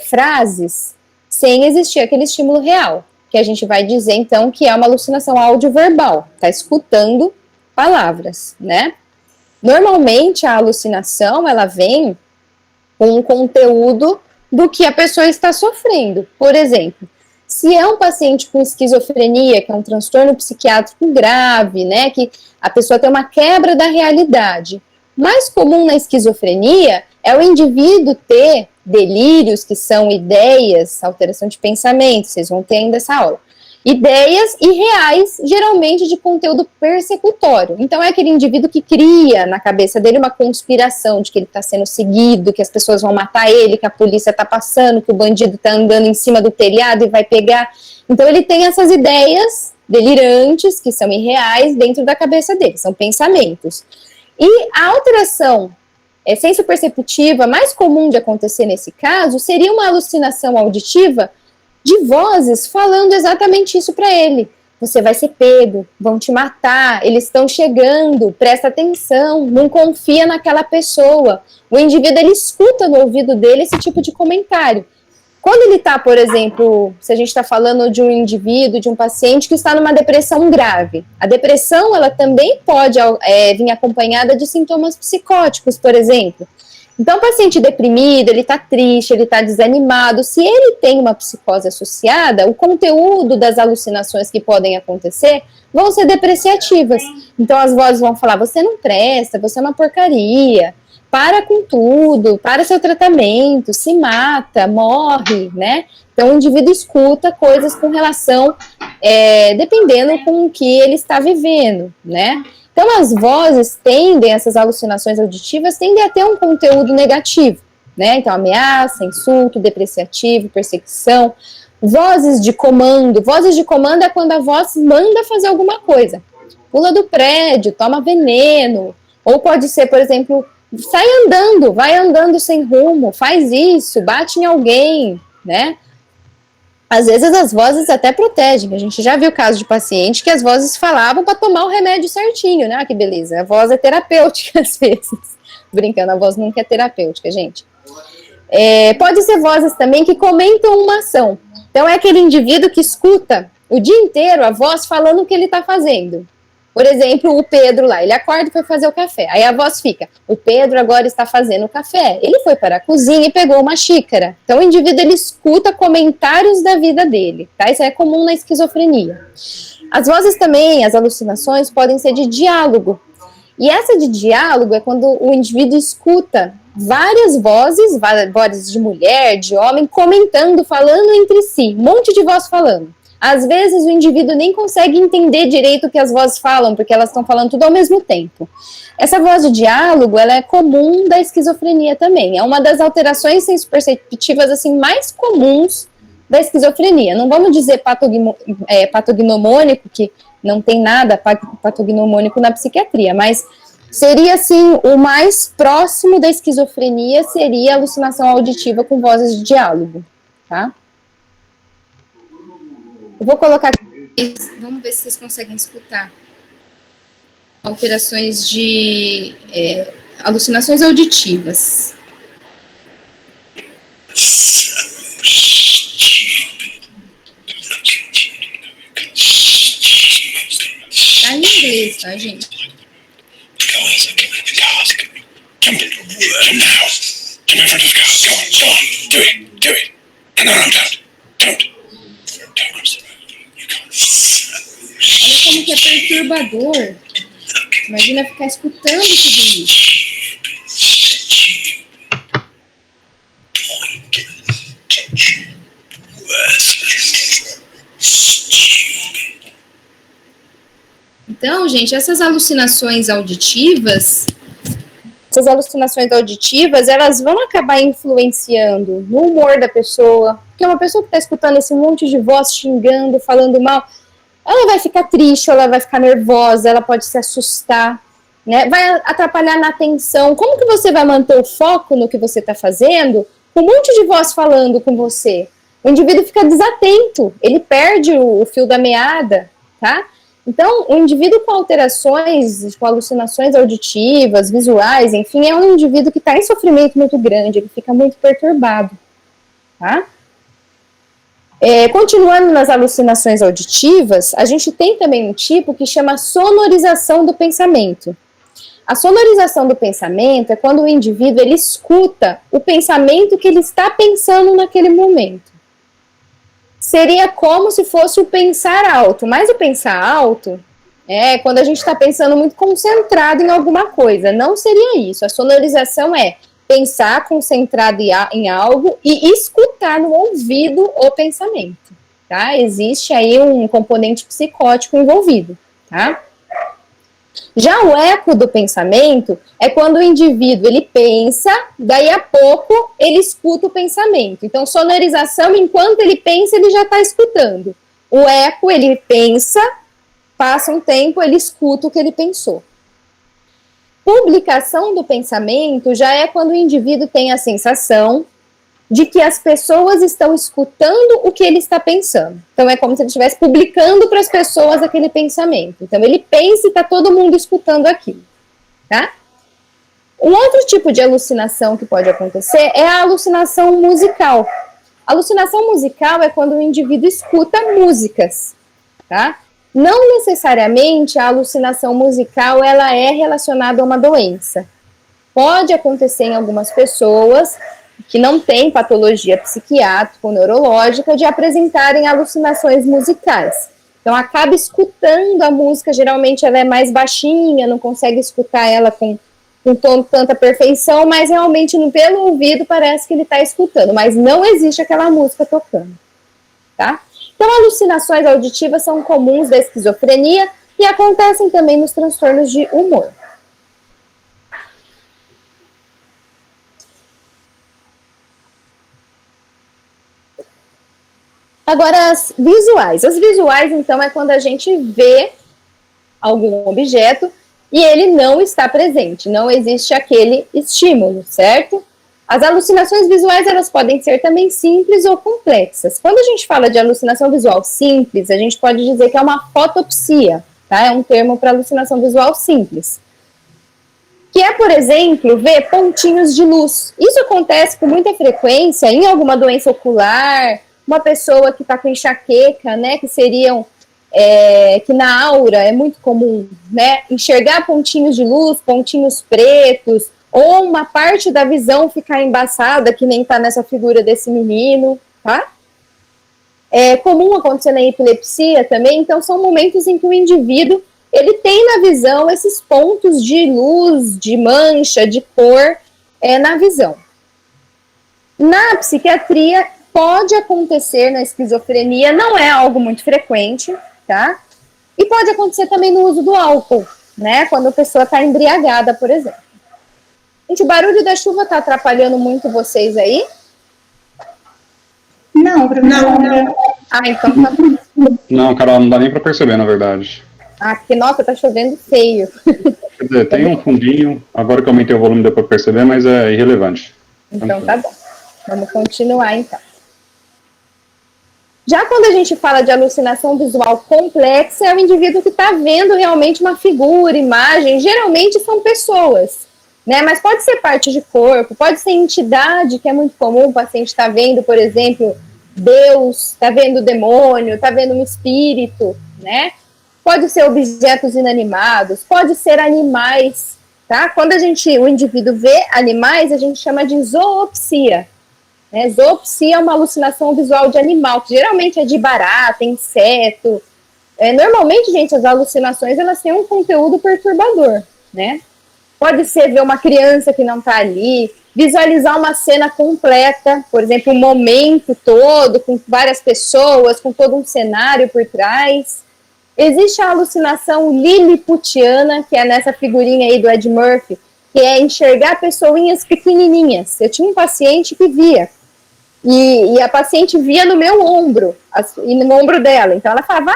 Speaker 1: Frases, sem existir aquele estímulo real, que a gente vai dizer, então, que é uma alucinação audioverbal, está escutando palavras, né? Normalmente, a alucinação, ela vem com um conteúdo do que a pessoa está sofrendo. Por exemplo, se é um paciente com esquizofrenia, que é um transtorno psiquiátrico grave, né, que a pessoa tem uma quebra da realidade, mais comum na esquizofrenia é o indivíduo ter delírios, que são ideias, alteração de pensamento, vocês vão ter ainda essa aula, ideias irreais, geralmente de conteúdo persecutório. Então é aquele indivíduo que cria na cabeça dele uma conspiração de que ele está sendo seguido, que as pessoas vão matar ele, que a polícia está passando, que o bandido está andando em cima do telhado e vai pegar. Então ele tem essas ideias delirantes, que são irreais, dentro da cabeça dele, são pensamentos. E a alteração senso-perceptiva mais comum de acontecer nesse caso seria uma alucinação auditiva de vozes falando exatamente isso para ele. Você vai ser pego, vão te matar, eles estão chegando, presta atenção, não confia naquela pessoa. O indivíduo, ele escuta no ouvido dele esse tipo de comentário. Quando ele está, por exemplo, se a gente está falando de um indivíduo, de um paciente que está numa depressão grave, a depressão, ela também pode vir acompanhada de sintomas psicóticos, por exemplo. Então, o paciente deprimido, ele está triste, ele está desanimado, se ele tem uma psicose associada, o conteúdo das alucinações que podem acontecer vão ser depreciativas. Então, as vozes vão falar, você não presta, você é uma porcaria, para com tudo, para seu tratamento, se mata, morre, né? Então, o indivíduo escuta coisas com relação, dependendo com o que ele está vivendo, né? Então, as vozes essas alucinações auditivas tendem a ter um conteúdo negativo, né? Então, ameaça, insulto, depreciativo, perseguição. Vozes de comando é quando a voz manda fazer alguma coisa. Pula do prédio, toma veneno. Ou pode ser, por exemplo, sai andando, vai andando sem rumo, faz isso, bate em alguém, né? Às vezes as vozes até protegem. A gente já viu casos de paciente que as vozes falavam para tomar o remédio certinho, né? Ah, que beleza. A voz é terapêutica às vezes. Brincando, a voz nunca é terapêutica, gente. Pode ser vozes também que comentam uma ação. Então é aquele indivíduo que escuta o dia inteiro a voz falando o que ele está fazendo. Por exemplo, o Pedro lá, ele acorda e foi fazer o café. Aí a voz fica, o Pedro agora está fazendo o café. Ele foi para a cozinha e pegou uma xícara. Então o indivíduo, ele escuta comentários da vida dele, tá? Isso é comum na esquizofrenia. As vozes também, as alucinações, podem ser de diálogo. E essa de diálogo é quando o indivíduo escuta várias vozes de mulher, de homem, comentando, falando entre si, um monte de voz falando. Às vezes o indivíduo nem consegue entender direito o que as vozes falam, porque elas estão falando tudo ao mesmo tempo. Essa voz de diálogo, ela é comum da esquizofrenia também. É uma das alterações sensoperceptivas assim, mais comuns da esquizofrenia. Não vamos dizer patognomônico, que não tem nada patognomônico na psiquiatria, mas seria, assim, o mais próximo da esquizofrenia seria a alucinação auditiva com vozes de diálogo, tá? Eu vou colocar aqui, vamos ver se vocês conseguem escutar. Alterações de alucinações auditivas. Tá em inglês, tá, gente? Olha como que é perturbador. Imagina ficar escutando tudo isso. Então, gente, essas alucinações auditivas, elas vão acabar influenciando no humor da pessoa, porque uma pessoa que está escutando esse monte de voz xingando, falando mal, ela vai ficar triste, ela vai ficar nervosa, ela pode se assustar, né? Vai atrapalhar na atenção. Como que você vai manter o foco no que você está fazendo com um monte de voz falando com você? O indivíduo fica desatento, ele perde o fio da meada, tá? Então, o indivíduo com alterações, com alucinações auditivas, visuais, enfim, é um indivíduo que está em sofrimento muito grande, ele fica muito perturbado, tá? Continuando nas alucinações auditivas, a gente tem também um tipo que chama sonorização do pensamento. A sonorização do pensamento é quando o indivíduo ele escuta o pensamento que ele está pensando naquele momento. Seria como se fosse o pensar alto, mas o pensar alto é quando a gente está pensando muito concentrado em alguma coisa, não seria isso. A sonorização é pensar concentrado em algo e escutar no ouvido o pensamento, tá? Existe aí um componente psicótico envolvido, tá? Já o eco do pensamento é quando o indivíduo ele pensa, daí a pouco ele escuta o pensamento. Então, sonorização, enquanto ele pensa, ele já está escutando. O eco, ele pensa, passa um tempo, ele escuta o que ele pensou. Publicação do pensamento já é quando o indivíduo tem a sensação de que as pessoas estão escutando o que ele está pensando. Então, é como se ele estivesse publicando para as pessoas aquele pensamento. Então, ele pensa e está todo mundo escutando aquilo, tá? Um outro tipo de alucinação que pode acontecer é a alucinação musical. A alucinação musical é quando o indivíduo escuta músicas, tá? Não necessariamente a alucinação musical ela é relacionada a uma doença. Pode acontecer em algumas pessoas que não têm patologia psiquiátrica ou neurológica de apresentarem alucinações musicais. Então, acaba escutando a música, geralmente ela é mais baixinha, não consegue escutar ela com tanta perfeição, mas realmente pelo ouvido parece que ele está escutando, mas não existe aquela música tocando, tá? Então, alucinações auditivas são comuns da esquizofrenia e acontecem também nos transtornos de humor. Agora, as visuais. As visuais, então, é quando a gente vê algum objeto e ele não está presente, não existe aquele estímulo, certo? As alucinações visuais, elas podem ser também simples ou complexas. Quando a gente fala de alucinação visual simples, a gente pode dizer que é uma fotopsia, tá? É um termo para alucinação visual simples. Que é, por exemplo, ver pontinhos de luz. Isso acontece com muita frequência em alguma doença ocular, uma pessoa que está com enxaqueca, né, que seriam, que na aura é muito comum, né, enxergar pontinhos de luz, pontinhos pretos, ou uma parte da visão ficar embaçada, que nem está nessa figura desse menino, tá? É comum acontecer na epilepsia também, então são momentos em que o indivíduo, ele tem na visão esses pontos de luz, de mancha, de cor, na visão. Na psiquiatria, pode acontecer na esquizofrenia, não é algo muito frequente, tá? E pode acontecer também no uso do álcool, né? Quando a pessoa está embriagada, por exemplo. Gente, o barulho da chuva está atrapalhando muito vocês aí?
Speaker 3: Não, Não, pra mim não.
Speaker 1: Ah, então tá bom.
Speaker 2: Não, Carol, não dá nem para perceber, na verdade.
Speaker 1: Ah, porque, nossa, tá chovendo feio.
Speaker 2: Quer dizer, tem um fundinho, agora que eu aumentei o volume deu para perceber, mas é irrelevante.
Speaker 1: Então tá bom. Vamos continuar, então. Já quando a gente fala de alucinação visual complexa, é o indivíduo que está vendo realmente uma figura, imagem, geralmente são pessoas, né? Mas pode ser parte de corpo, pode ser entidade, que é muito comum, o paciente está vendo, por exemplo, Deus, está vendo o demônio, está vendo um espírito, né? Pode ser objetos inanimados, pode ser animais, tá? Quando o indivíduo vê animais, a gente chama de zoopsia. Zoopsia é uma alucinação visual de animal, que geralmente é de barata, inseto. Normalmente, gente, as alucinações, elas têm um conteúdo perturbador, né? Pode ser ver uma criança que não está ali, visualizar uma cena completa, por exemplo, um momento todo, com várias pessoas, com todo um cenário por trás. Existe a alucinação liliputiana, que é nessa figurinha aí do Ed Murphy, que é enxergar pessoinhas pequenininhas. Eu tinha um paciente que via, e a paciente via no meu ombro, e no ombro dela. Então ela falava,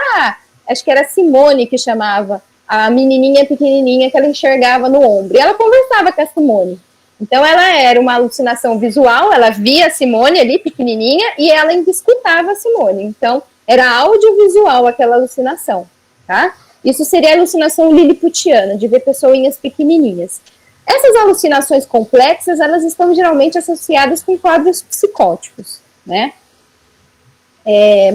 Speaker 1: acho que era Simone que chamava, a menininha pequenininha que ela enxergava no ombro. E ela conversava com a Simone. Então ela era uma alucinação visual, ela via a Simone ali pequenininha e ela escutava a Simone. Então era audiovisual aquela alucinação, tá? Isso seria a alucinação liliputiana, de ver pessoinhas pequenininhas. Essas alucinações complexas, elas estão geralmente associadas com quadros psicóticos, né?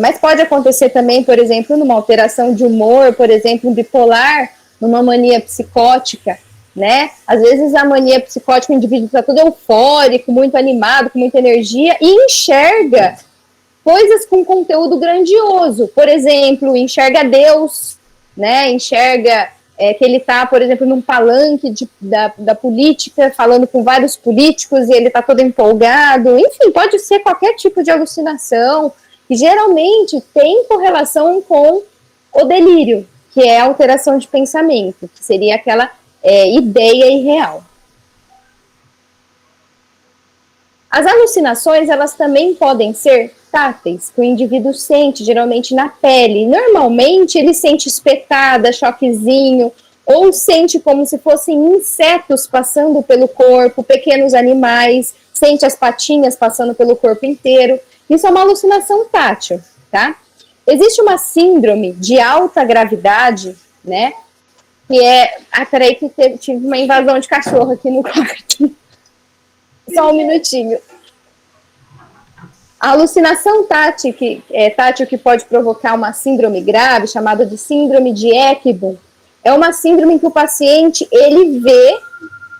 Speaker 1: Mas pode acontecer também, por exemplo, numa alteração de humor, por exemplo, um bipolar, numa mania psicótica, né? Às vezes a mania psicótica, o indivíduo está todo eufórico, muito animado, com muita energia, e enxerga coisas com conteúdo grandioso. Por exemplo, enxerga Deus, né? Enxerga que ele está, por exemplo, num palanque da política, falando com vários políticos e ele está todo empolgado. Enfim, pode ser qualquer tipo de alucinação, que geralmente tem correlação com o delírio, que é a alteração de pensamento, que seria aquela ideia irreal. As alucinações, elas também podem ser táteis, que o indivíduo sente, geralmente na pele. Normalmente, ele sente espetada, choquezinho, ou sente como se fossem insetos passando pelo corpo, pequenos animais, sente as patinhas passando pelo corpo inteiro. Isso é uma alucinação tátil, tá? Existe uma síndrome de alta gravidade, né? Que é... peraí que tive uma invasão de cachorro aqui no quarto. Só um minutinho. A alucinação tátil que pode provocar uma síndrome grave, chamada de síndrome de Ekbom, é uma síndrome em que o paciente, ele vê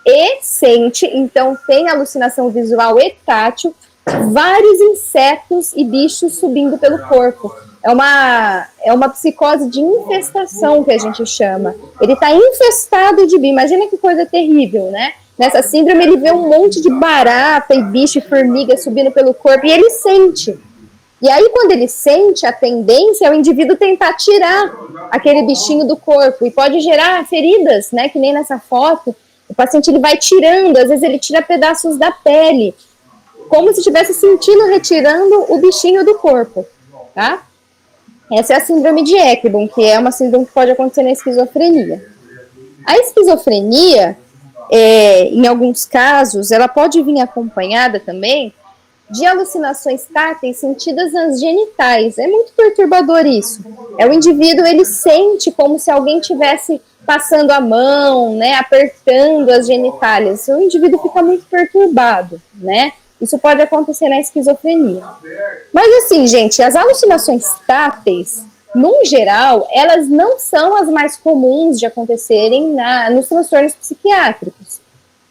Speaker 1: e sente, então tem alucinação visual e tátil, vários insetos e bichos subindo pelo corpo. É uma psicose de infestação que a gente chama. Ele está infestado de bicho. Imagina que coisa terrível, né? Nessa síndrome, ele vê um monte de barata e bicho e formiga subindo pelo corpo e ele sente. E aí, quando ele sente, a tendência é o indivíduo tentar tirar aquele bichinho do corpo e pode gerar feridas, né? Que nem nessa foto. O paciente ele vai tirando, às vezes ele tira pedaços da pele, como se estivesse sentindo retirando o bichinho do corpo, tá? Essa é a síndrome de Ekbom, que é uma síndrome que pode acontecer na esquizofrenia. A esquizofrenia, em alguns casos, ela pode vir acompanhada também de alucinações táteis sentidas nas genitais. É muito perturbador isso. O indivíduo, ele sente como se alguém tivesse passando a mão, né, apertando as genitálias. O indivíduo fica muito perturbado, né? Isso pode acontecer na esquizofrenia. Mas assim, gente, as alucinações táteis, num geral, elas não são as mais comuns de acontecerem nos transtornos psiquiátricos.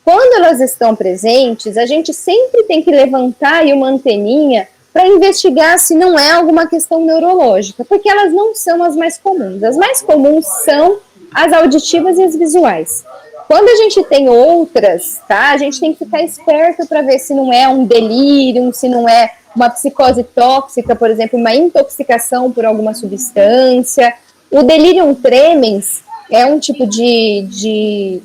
Speaker 1: Quando elas estão presentes, a gente sempre tem que levantar aí uma anteninha para investigar se não é alguma questão neurológica, porque elas não são as mais comuns. As mais comuns são as auditivas e as visuais. Quando a gente tem outras, tá, a gente tem que ficar esperto para ver se não é um delírio, se não é uma psicose tóxica, por exemplo, uma intoxicação por alguma substância. O delirium tremens é um tipo de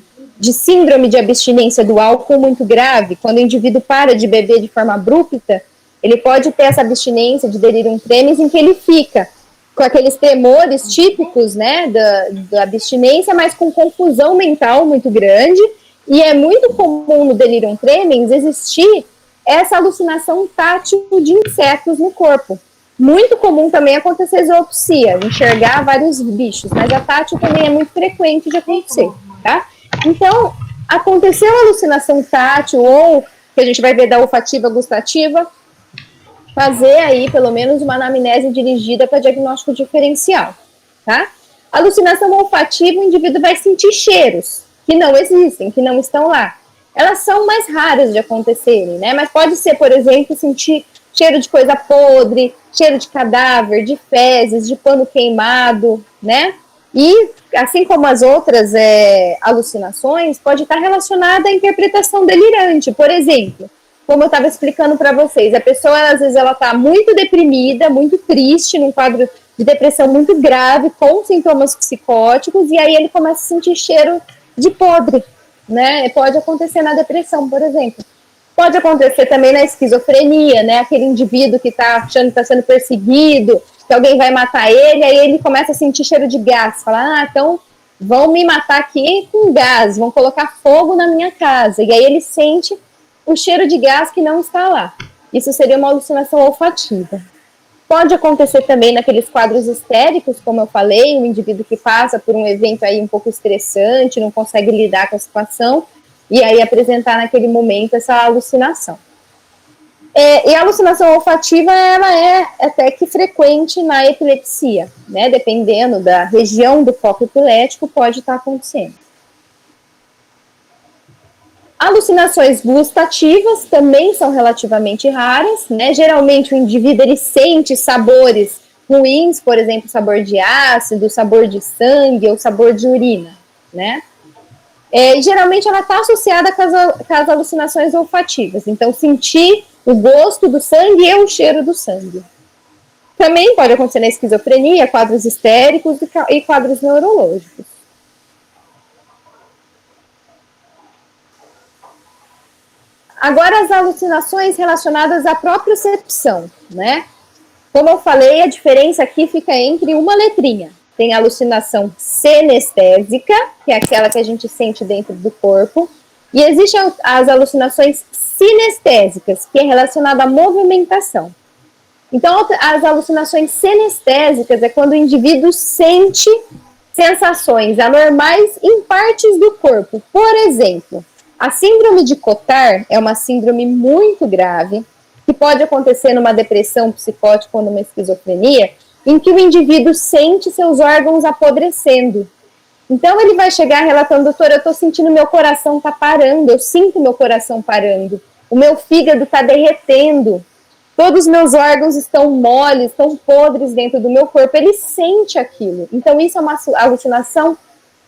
Speaker 1: síndrome de abstinência do álcool muito grave. Quando o indivíduo para de beber de forma abrupta, ele pode ter essa abstinência de delirium tremens em que ele fica com aqueles tremores típicos, né, da abstinência, mas com confusão mental muito grande, e é muito comum no delirium tremens existir essa alucinação tátil de insetos no corpo. Muito comum também acontecer zoopsia, enxergar vários bichos, mas a tátil também é muito frequente de acontecer, tá? Então, aconteceu a alucinação tátil, ou que a gente vai ver da olfativa gustativa, fazer aí pelo menos uma anamnese dirigida para diagnóstico diferencial, tá? Alucinação olfativa, o indivíduo vai sentir cheiros que não existem, que não estão lá. Elas são mais raras de acontecerem, né? Mas pode ser, por exemplo, sentir cheiro de coisa podre, cheiro de cadáver, de fezes, de pano queimado, né? E, assim como as outras alucinações, pode estar relacionada à interpretação delirante. Por exemplo, como eu estava explicando para vocês, a pessoa, às vezes, ela está muito deprimida, muito triste, num quadro de depressão muito grave, com sintomas psicóticos, e aí ele começa a sentir cheiro de podre, né? Pode acontecer na depressão, por exemplo. Pode acontecer também na esquizofrenia, né? Aquele indivíduo que está achando que está sendo perseguido, que alguém vai matar ele, aí ele começa a sentir cheiro de gás. Fala, então vão me matar aqui com gás, vão colocar fogo na minha casa. E aí ele sente o cheiro de gás que não está lá. Isso seria uma alucinação olfativa. Pode acontecer também naqueles quadros histéricos, como eu falei, um indivíduo que passa por um evento aí um pouco estressante, não consegue lidar com a situação, e aí apresentar naquele momento essa alucinação. E a alucinação olfativa, ela é até que frequente na epilepsia, né? Dependendo da região do foco epilético, pode estar acontecendo. Alucinações gustativas também são relativamente raras, né? Geralmente o indivíduo ele sente sabores ruins, por exemplo, sabor de ácido, sabor de sangue ou sabor de urina, né? Geralmente ela está associada com as alucinações olfativas, então sentir o gosto do sangue e o cheiro do sangue. Também pode acontecer na esquizofrenia, quadros histéricos e quadros neurológicos. Agora, as alucinações relacionadas à propriocepção, né? Como eu falei, a diferença aqui fica entre uma letrinha. Tem a alucinação senestésica, que é aquela que a gente sente dentro do corpo, e existem as alucinações sinestésicas, que é relacionada à movimentação. Então, as alucinações senestésicas é quando o indivíduo sente sensações anormais em partes do corpo. Por exemplo, a síndrome de Cotard é uma síndrome muito grave, que pode acontecer numa depressão psicótica ou numa esquizofrenia, em que o indivíduo sente seus órgãos apodrecendo. Então, ele vai chegar relatando, doutor, eu estou sentindo meu coração tá parando, eu sinto meu coração parando, o meu fígado está derretendo, todos os meus órgãos estão moles, estão podres dentro do meu corpo, ele sente aquilo. Então, isso é uma alucinação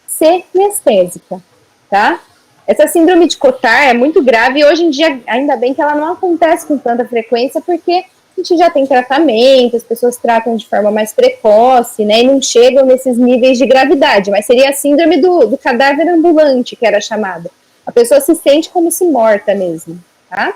Speaker 1: senestésica, tá? Essa síndrome de Cotard é muito grave e hoje em dia, ainda bem que ela não acontece com tanta frequência, porque a gente já tem tratamento, as pessoas tratam de forma mais precoce, né, e não chegam nesses níveis de gravidade, mas seria a síndrome do cadáver ambulante, que era chamada. A pessoa se sente como se morta mesmo, tá?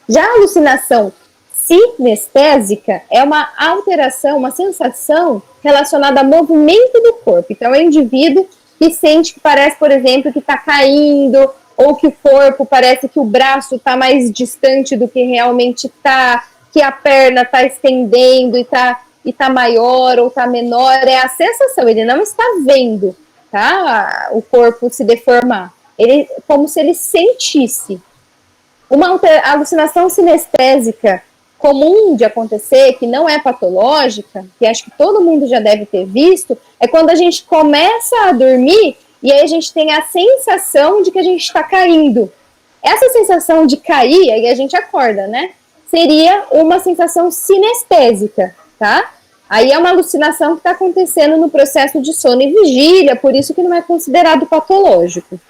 Speaker 1: Já a alucinação sinestésica é uma alteração, uma sensação relacionada ao movimento do corpo. Então, é um indivíduo que sente que parece, por exemplo, que está caindo, ou que o corpo parece que o braço está mais distante do que realmente está, que a perna está estendendo e tá maior ou está menor. É a sensação, ele não está vendo, tá? O corpo se deformar. Ele, como se ele sentisse. Uma alucinação sinestésica comum de acontecer, que não é patológica, que acho que todo mundo já deve ter visto, é quando a gente começa a dormir e aí a gente tem a sensação de que a gente está caindo. Essa sensação de cair, aí a gente acorda, né? Seria uma sensação sinestésica, tá? Aí é uma alucinação que está acontecendo no processo de sono e vigília, por isso que não é considerado patológico.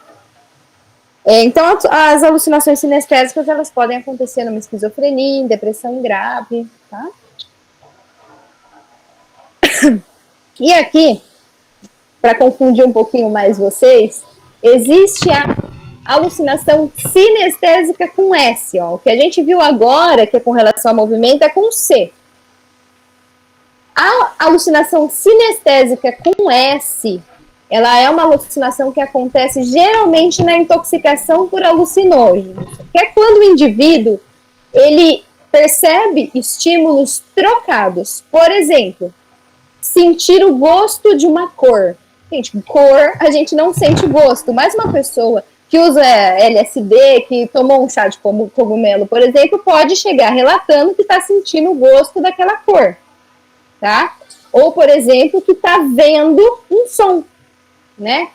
Speaker 1: Então, as alucinações sinestésicas, elas podem acontecer numa esquizofrenia, em depressão grave, tá? E aqui, para confundir um pouquinho mais vocês, existe alucinação sinestésica com S, ó. O que a gente viu agora, que é com relação ao movimento, é com C. A alucinação sinestésica com S, ela é uma alucinação que acontece geralmente na intoxicação por alucinógenos, que é quando o indivíduo, ele percebe estímulos trocados. Por exemplo, sentir o gosto de uma cor. Gente, cor, a gente não sente gosto, mas uma pessoa que usa LSD, que tomou um chá de cogumelo, por exemplo, pode chegar relatando que está sentindo o gosto daquela cor, tá? Ou, por exemplo, que está vendo um som, né?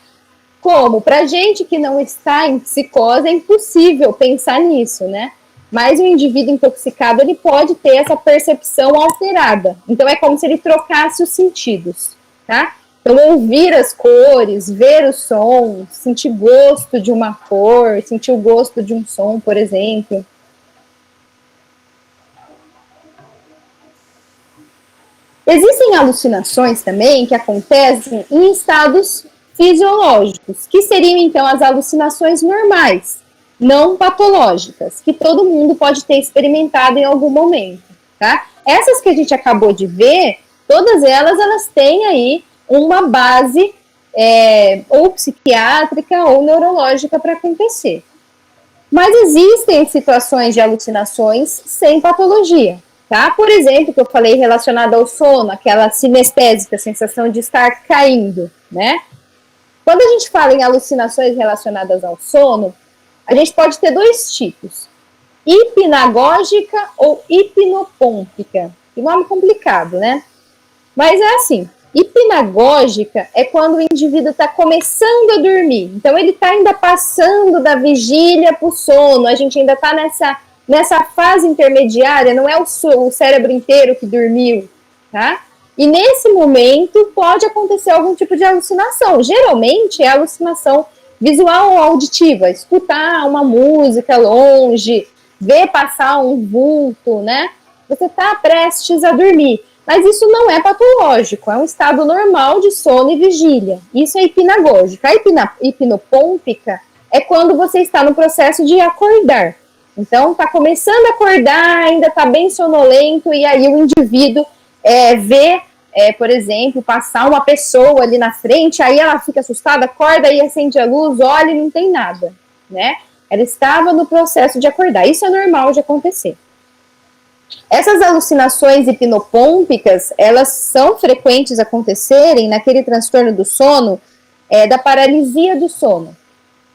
Speaker 1: Como? Pra gente que não está em psicose, é impossível pensar nisso, né? Mas o indivíduo intoxicado, ele pode ter essa percepção alterada. Então, é como se ele trocasse os sentidos, tá? Então, ouvir as cores, ver os sons, sentir gosto de uma cor, sentir o gosto de um som, por exemplo. Existem alucinações também que acontecem em estados fisiológicos, que seriam, então, as alucinações normais, não patológicas, que todo mundo pode ter experimentado em algum momento, tá? Essas que a gente acabou de ver, todas elas têm aí uma base ou psiquiátrica ou neurológica para acontecer. Mas existem situações de alucinações sem patologia, tá? Por exemplo, que eu falei relacionada ao sono, aquela sinestésica, sensação de estar caindo, né? Quando a gente fala em alucinações relacionadas ao sono, a gente pode ter dois tipos, hipnagógica ou hipnopômpica. Que nome complicado, né? Mas é assim, hipnagógica é quando o indivíduo está começando a dormir. Então, ele está ainda passando da vigília para o sono. A gente ainda está nessa fase intermediária, não é o cérebro inteiro que dormiu, tá? E nesse momento pode acontecer algum tipo de alucinação. Geralmente é alucinação visual ou auditiva, escutar uma música longe, ver passar um vulto, né? Você está prestes a dormir. Mas isso não é patológico, é um estado normal de sono e vigília. Isso é hipnagógico. A hipnopômpica é quando você está no processo de acordar. Então, está começando a acordar, ainda está bem sonolento, e aí o indivíduo vê, por exemplo, passar uma pessoa ali na frente, aí ela fica assustada, acorda e acende a luz, olha e não tem nada, né? Ela estava no processo de acordar. Isso é normal de acontecer. Essas alucinações hipnopômpicas, elas são frequentes acontecerem naquele transtorno do sono, da paralisia do sono.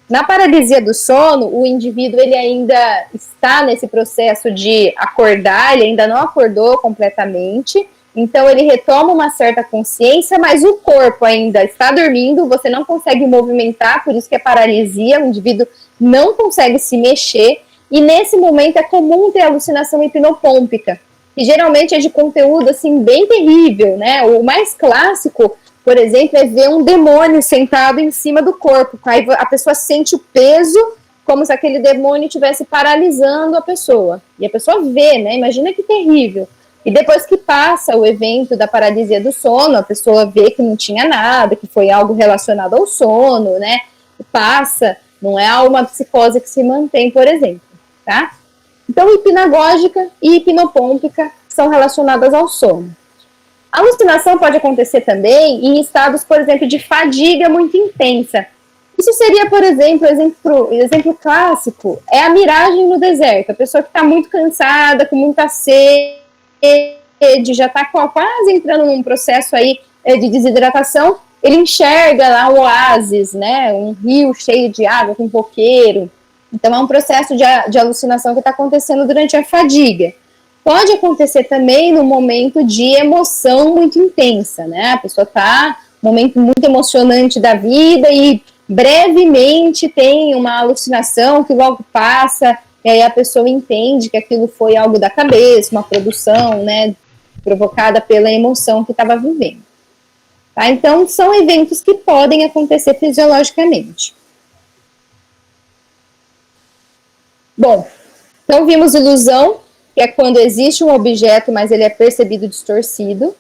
Speaker 1: Na paralisia do sono, o indivíduo ele ainda está nesse processo de acordar, ele ainda não acordou completamente, então ele retoma uma certa consciência, mas o corpo ainda está dormindo, você não consegue movimentar, por isso que é paralisia, o indivíduo não consegue se mexer, e nesse momento é comum ter alucinação hipnopômpica, que geralmente é de conteúdo assim bem terrível, né? O mais clássico, por exemplo, é ver um demônio sentado em cima do corpo. Aí a pessoa sente o peso como se aquele demônio estivesse paralisando a pessoa. E a pessoa vê, né? Imagina que terrível. E depois que passa o evento da paralisia do sono, a pessoa vê que não tinha nada, que foi algo relacionado ao sono, né? Passa, não é uma psicose que se mantém, por exemplo, tá? Então, hipnagógica e hipnopômpica são relacionadas ao sono. A alucinação pode acontecer também em estados, por exemplo, de fadiga muito intensa. Isso seria, por exemplo, exemplo clássico, é a miragem no deserto. A pessoa que está muito cansada, com muita sede, já está quase entrando num processo aí de desidratação, ele enxerga lá um oásis, né, um rio cheio de água, com coqueiro. Então, é um processo de alucinação que está acontecendo durante a fadiga. Pode acontecer também no momento de emoção muito intensa, né? A pessoa está num momento muito emocionante da vida e brevemente tem uma alucinação que logo passa, e aí a pessoa entende que aquilo foi algo da cabeça, uma produção, né, provocada pela emoção que estava vivendo. Tá? Então, são eventos que podem acontecer fisiologicamente. Bom, então vimos ilusão, que é quando existe um objeto, mas ele é percebido distorcido.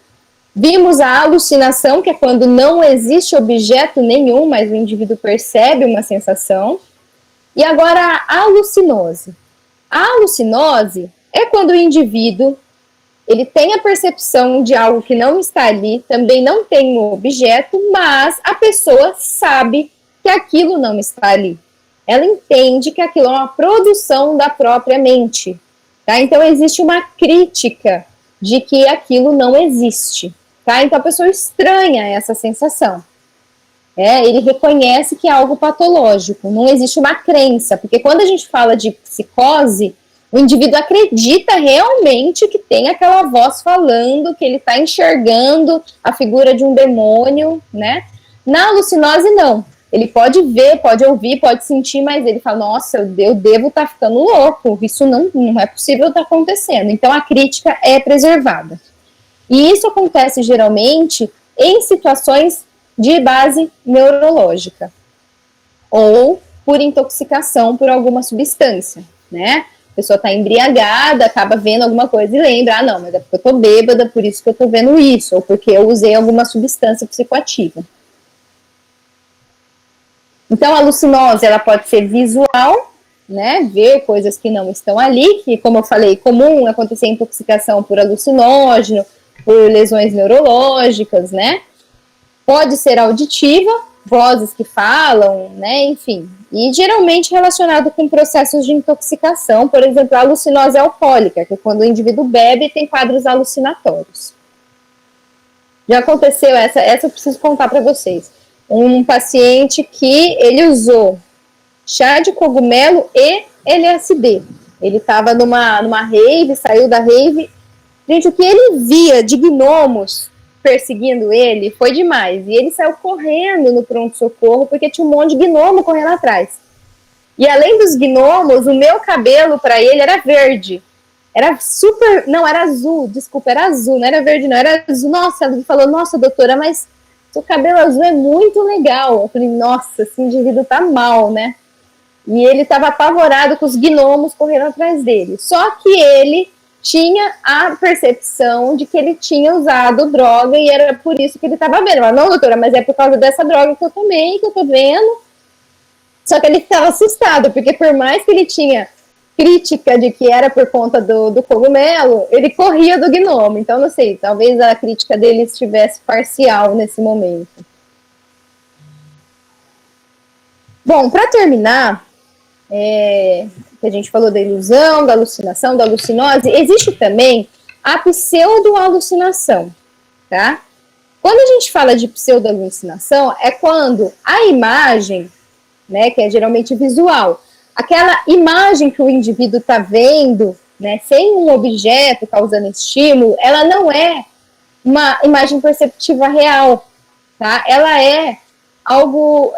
Speaker 1: Vimos a alucinação, que é quando não existe objeto nenhum, mas o indivíduo percebe uma sensação. E agora a alucinose. A alucinose é quando o indivíduo ele tem a percepção de algo que não está ali, também não tem um objeto, mas a pessoa sabe que aquilo não está ali. Ela entende que aquilo é uma produção da própria mente. Tá? Então, existe uma crítica de que aquilo não existe. Tá? Então, a pessoa estranha essa sensação. Ele reconhece que é algo patológico, não existe uma crença, porque quando a gente fala de psicose, o indivíduo acredita realmente que tem aquela voz falando, que ele está enxergando a figura de um demônio, né? Na alucinose, não. Ele pode ver, pode ouvir, pode sentir, mas ele fala, nossa, eu devo estar ficando louco, isso não é possível estar acontecendo. Então, a crítica é preservada. E isso acontece, geralmente, em situações de base neurológica ou por intoxicação por alguma substância, né? A pessoa está embriagada, acaba vendo alguma coisa e lembra, não, mas é porque eu estou bêbada, por isso que eu estou vendo isso, ou porque eu usei alguma substância psicoativa. Então, a alucinose, ela pode ser visual, né, ver coisas que não estão ali, que, como eu falei, comum acontecer intoxicação por alucinógeno, por lesões neurológicas, né, pode ser auditiva, vozes que falam, né, enfim, e geralmente relacionado com processos de intoxicação, por exemplo, a alucinose alcoólica, que é quando o indivíduo bebe e tem quadros alucinatórios. Já aconteceu, essa eu preciso contar para vocês, um paciente que ele usou chá de cogumelo e LSD, ele estava numa rave, saiu da rave, gente, o que ele via de gnomos perseguindo ele foi demais. E ele saiu correndo no pronto-socorro porque tinha um monte de gnomo correndo atrás. E além dos gnomos, o meu cabelo para ele era verde. Era super... Não, era azul. Desculpa, era azul. Não era verde, não. Era azul. Nossa, ele falou, nossa, doutora, mas seu cabelo azul é muito legal. Eu falei, nossa, esse indivíduo tá mal, né? E ele estava apavorado com os gnomos correndo atrás dele. Só que ele tinha a percepção de que ele tinha usado droga e era por isso que ele estava vendo. Falei, não, doutora, mas é por causa dessa droga que eu tomei, que eu tô vendo. Só que ele estava assustado, porque por mais que ele tinha crítica de que era por conta do cogumelo, ele corria do gnomo. Então, não sei, talvez a crítica dele estivesse parcial nesse momento. Bom, para terminar, que a gente falou da ilusão, da alucinação, da alucinose, existe também a pseudo-alucinação, tá? Quando a gente fala de pseudo-alucinação, é quando a imagem, né, que é geralmente visual, aquela imagem que o indivíduo está vendo, né, sem um objeto causando estímulo, ela não é uma imagem perceptiva real, tá? Ela é algo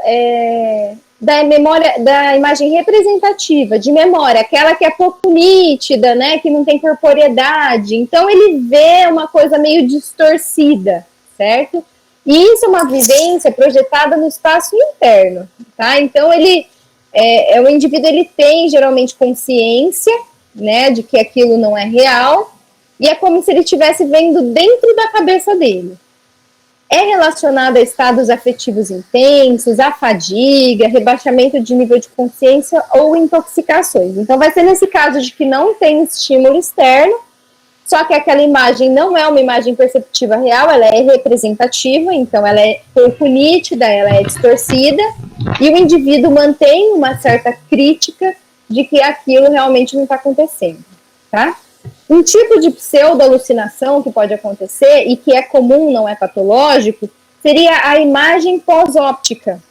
Speaker 1: da memória, da imagem representativa, de memória, aquela que é pouco nítida, né, que não tem corporeidade. Então, ele vê uma coisa meio distorcida, certo? E isso é uma vivência projetada no espaço interno, tá? Então, o indivíduo, ele tem, geralmente, consciência, né, de que aquilo não é real, e é como se ele estivesse vendo dentro da cabeça dele. É relacionado a estados afetivos intensos, a fadiga, rebaixamento de nível de consciência ou intoxicações. Então, vai ser nesse caso de que não tem estímulo externo, só que aquela imagem não é uma imagem perceptiva real, ela é representativa, então ela é pouco nítida, ela é distorcida, e o indivíduo mantém uma certa crítica de que aquilo realmente não está acontecendo, tá? Um tipo de pseudo-alucinação que pode acontecer e que é comum, não é patológico, seria a imagem pós-óptica.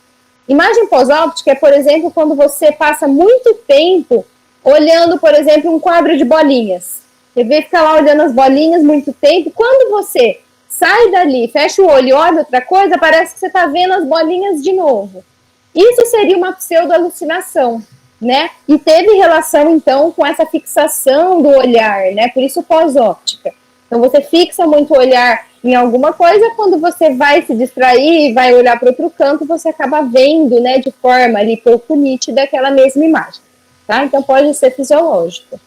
Speaker 1: Imagem pós-óptica é, por exemplo, quando você passa muito tempo olhando, por exemplo, um quadro de bolinhas. Você vê ficar lá olhando as bolinhas muito tempo. Quando você sai dali, fecha o olho e olha outra coisa, parece que você está vendo as bolinhas de novo. Isso seria uma pseudo-alucinação, né? E teve relação, então, com essa fixação do olhar, né? Por isso pós-óptica. Então, você fixa muito o olhar em alguma coisa, quando você vai se distrair e vai olhar para outro canto, você acaba vendo, né, de forma ali pouco nítida aquela mesma imagem, tá? Então, pode ser fisiológico.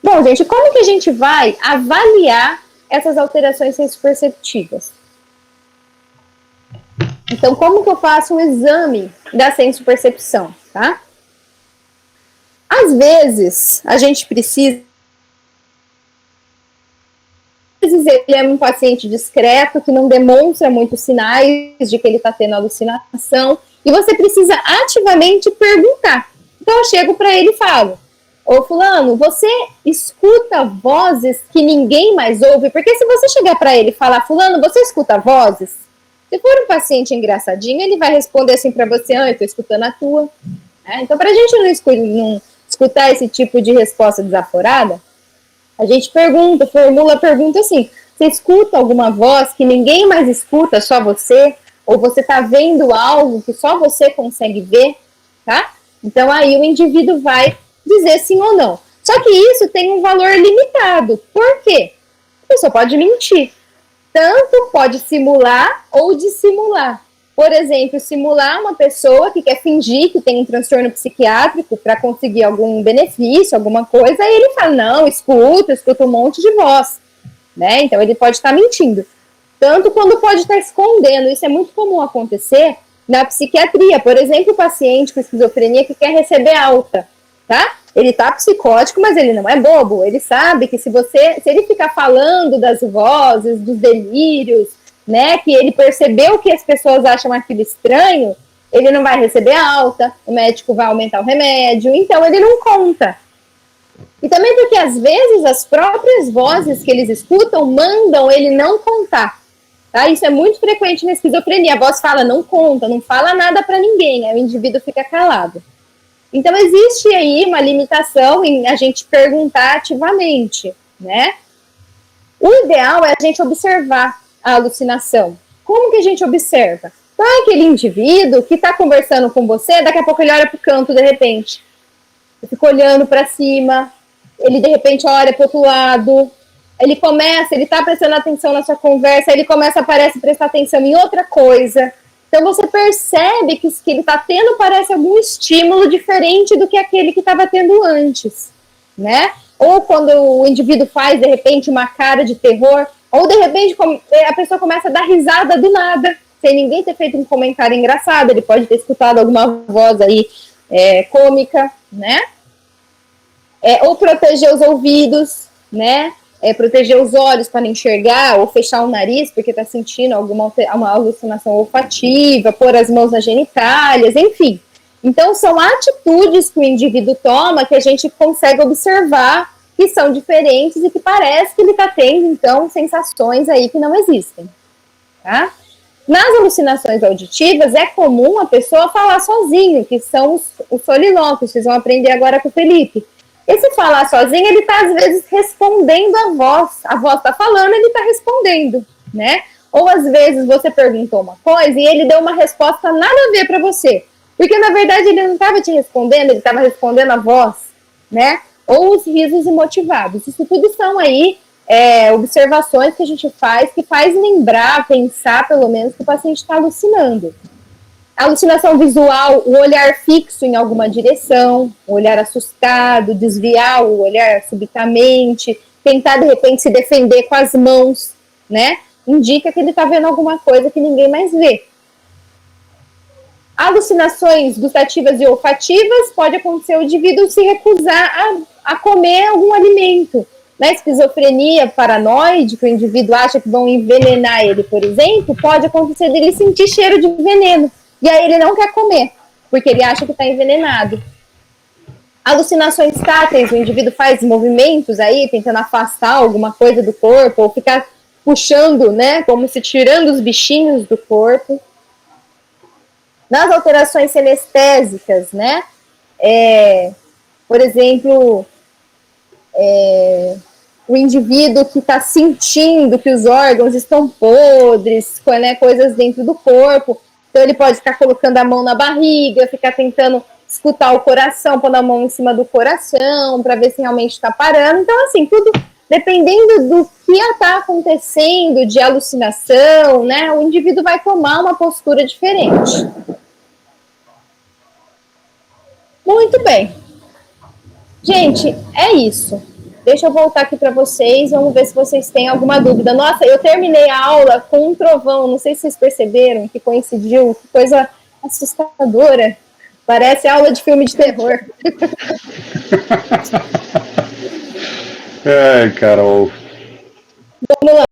Speaker 1: Bom, gente, como que a gente vai avaliar essas alterações sensoperceptivas? Então, como que eu faço um exame da senso-percepção, tá? Às vezes, a gente precisa... Às vezes, ele é um paciente discreto, que não demonstra muitos sinais de que ele está tendo alucinação, e você precisa ativamente perguntar. Então, eu chego para ele e falo, ô fulano, você escuta vozes que ninguém mais ouve? Porque se você chegar para ele e falar, fulano, você escuta vozes? Se for um paciente engraçadinho, ele vai responder assim para você, eu estou escutando a tua. Então, para a gente não escutar esse tipo de resposta desaforada, a gente formula a pergunta assim, você escuta alguma voz que ninguém mais escuta, só você? Ou você está vendo algo que só você consegue ver? Tá? Então, aí o indivíduo vai dizer sim ou não. Só que isso tem um valor limitado. Por quê? A pessoa pode mentir. Tanto pode simular ou dissimular. Por exemplo, simular uma pessoa que quer fingir que tem um transtorno psiquiátrico para conseguir algum benefício, alguma coisa, e ele fala, não, escuta um monte de voz. Né? Então, ele pode estar mentindo. Tanto quando pode estar escondendo. Isso é muito comum acontecer na psiquiatria. Por exemplo, o paciente com esquizofrenia que quer receber alta, tá? Ele tá psicótico, mas ele não é bobo. Ele sabe que se ele ficar falando das vozes, dos delírios, né, que ele percebeu que as pessoas acham aquilo estranho, ele não vai receber alta, o médico vai aumentar o remédio, então ele não conta. E também porque, às vezes, as próprias vozes que eles escutam mandam ele não contar. Tá? Isso é muito frequente na esquizofrenia. A voz fala, não conta, não fala nada para ninguém, aí o indivíduo fica calado. Então, existe aí uma limitação em a gente perguntar ativamente, né? O ideal é a gente observar a alucinação. Como que a gente observa? Então, é aquele indivíduo que está conversando com você, daqui a pouco ele olha para o canto, de repente. Ele fica olhando para cima, ele, de repente, olha para o outro lado, ele está prestando atenção na sua conversa, ele parece prestar atenção em outra coisa. Então, você percebe que ele está tendo, parece, algum estímulo diferente do que aquele que estava tendo antes, né? Ou quando o indivíduo faz, de repente, uma cara de terror, ou, de repente, a pessoa começa a dar risada do nada, sem ninguém ter feito um comentário engraçado, ele pode ter escutado alguma voz aí cômica, né? Ou proteger os ouvidos, né? Proteger os olhos para não enxergar, ou fechar o nariz porque está sentindo uma alucinação olfativa, pôr as mãos nas genitálias, enfim. Então, são atitudes que o indivíduo toma que a gente consegue observar que são diferentes e que parece que ele está tendo, então, sensações aí que não existem. Tá? Nas alucinações auditivas, é comum a pessoa falar sozinho, que são os solilóquios, vocês vão aprender agora com o Felipe. Esse falar sozinho, ele está, às vezes, respondendo a voz está falando, ele está respondendo, né? Ou, às vezes, você perguntou uma coisa e ele deu uma resposta nada a ver para você, porque, na verdade, ele não estava te respondendo, ele estava respondendo a voz, né? Ou os risos imotivados. Isso tudo são aí observações que a gente faz, que faz lembrar, pensar, pelo menos, que o paciente está alucinando. Alucinação visual, o olhar fixo em alguma direção, o olhar assustado, desviar o olhar subitamente, tentar, de repente, se defender com as mãos, né? Indica que ele está vendo alguma coisa que ninguém mais vê. Alucinações gustativas e olfativas, pode acontecer o indivíduo se recusar a comer algum alimento. Na esquizofrenia paranoide, que o indivíduo acha que vão envenenar ele, por exemplo, pode acontecer dele sentir cheiro de veneno. E aí ele não quer comer, porque ele acha que está envenenado. Alucinações táteis, o indivíduo faz movimentos aí, tentando afastar alguma coisa do corpo, ou ficar puxando, né, como se tirando os bichinhos do corpo. Nas alterações senestésicas, né, por exemplo, o indivíduo que está sentindo que os órgãos estão podres, né, coisas dentro do corpo. Então, ele pode ficar colocando a mão na barriga, ficar tentando escutar o coração, pondo a mão em cima do coração, para ver se realmente está parando. Então, assim, tudo dependendo do que está acontecendo de alucinação, né, o indivíduo vai tomar uma postura diferente. Muito bem. Gente, é isso. Deixa eu voltar aqui para vocês, vamos ver se vocês têm alguma dúvida. Nossa, eu terminei a aula com um trovão, não sei se vocês perceberam que coincidiu, que coisa assustadora. Parece aula de filme de terror.
Speaker 2: Carol.
Speaker 1: Vamos lá.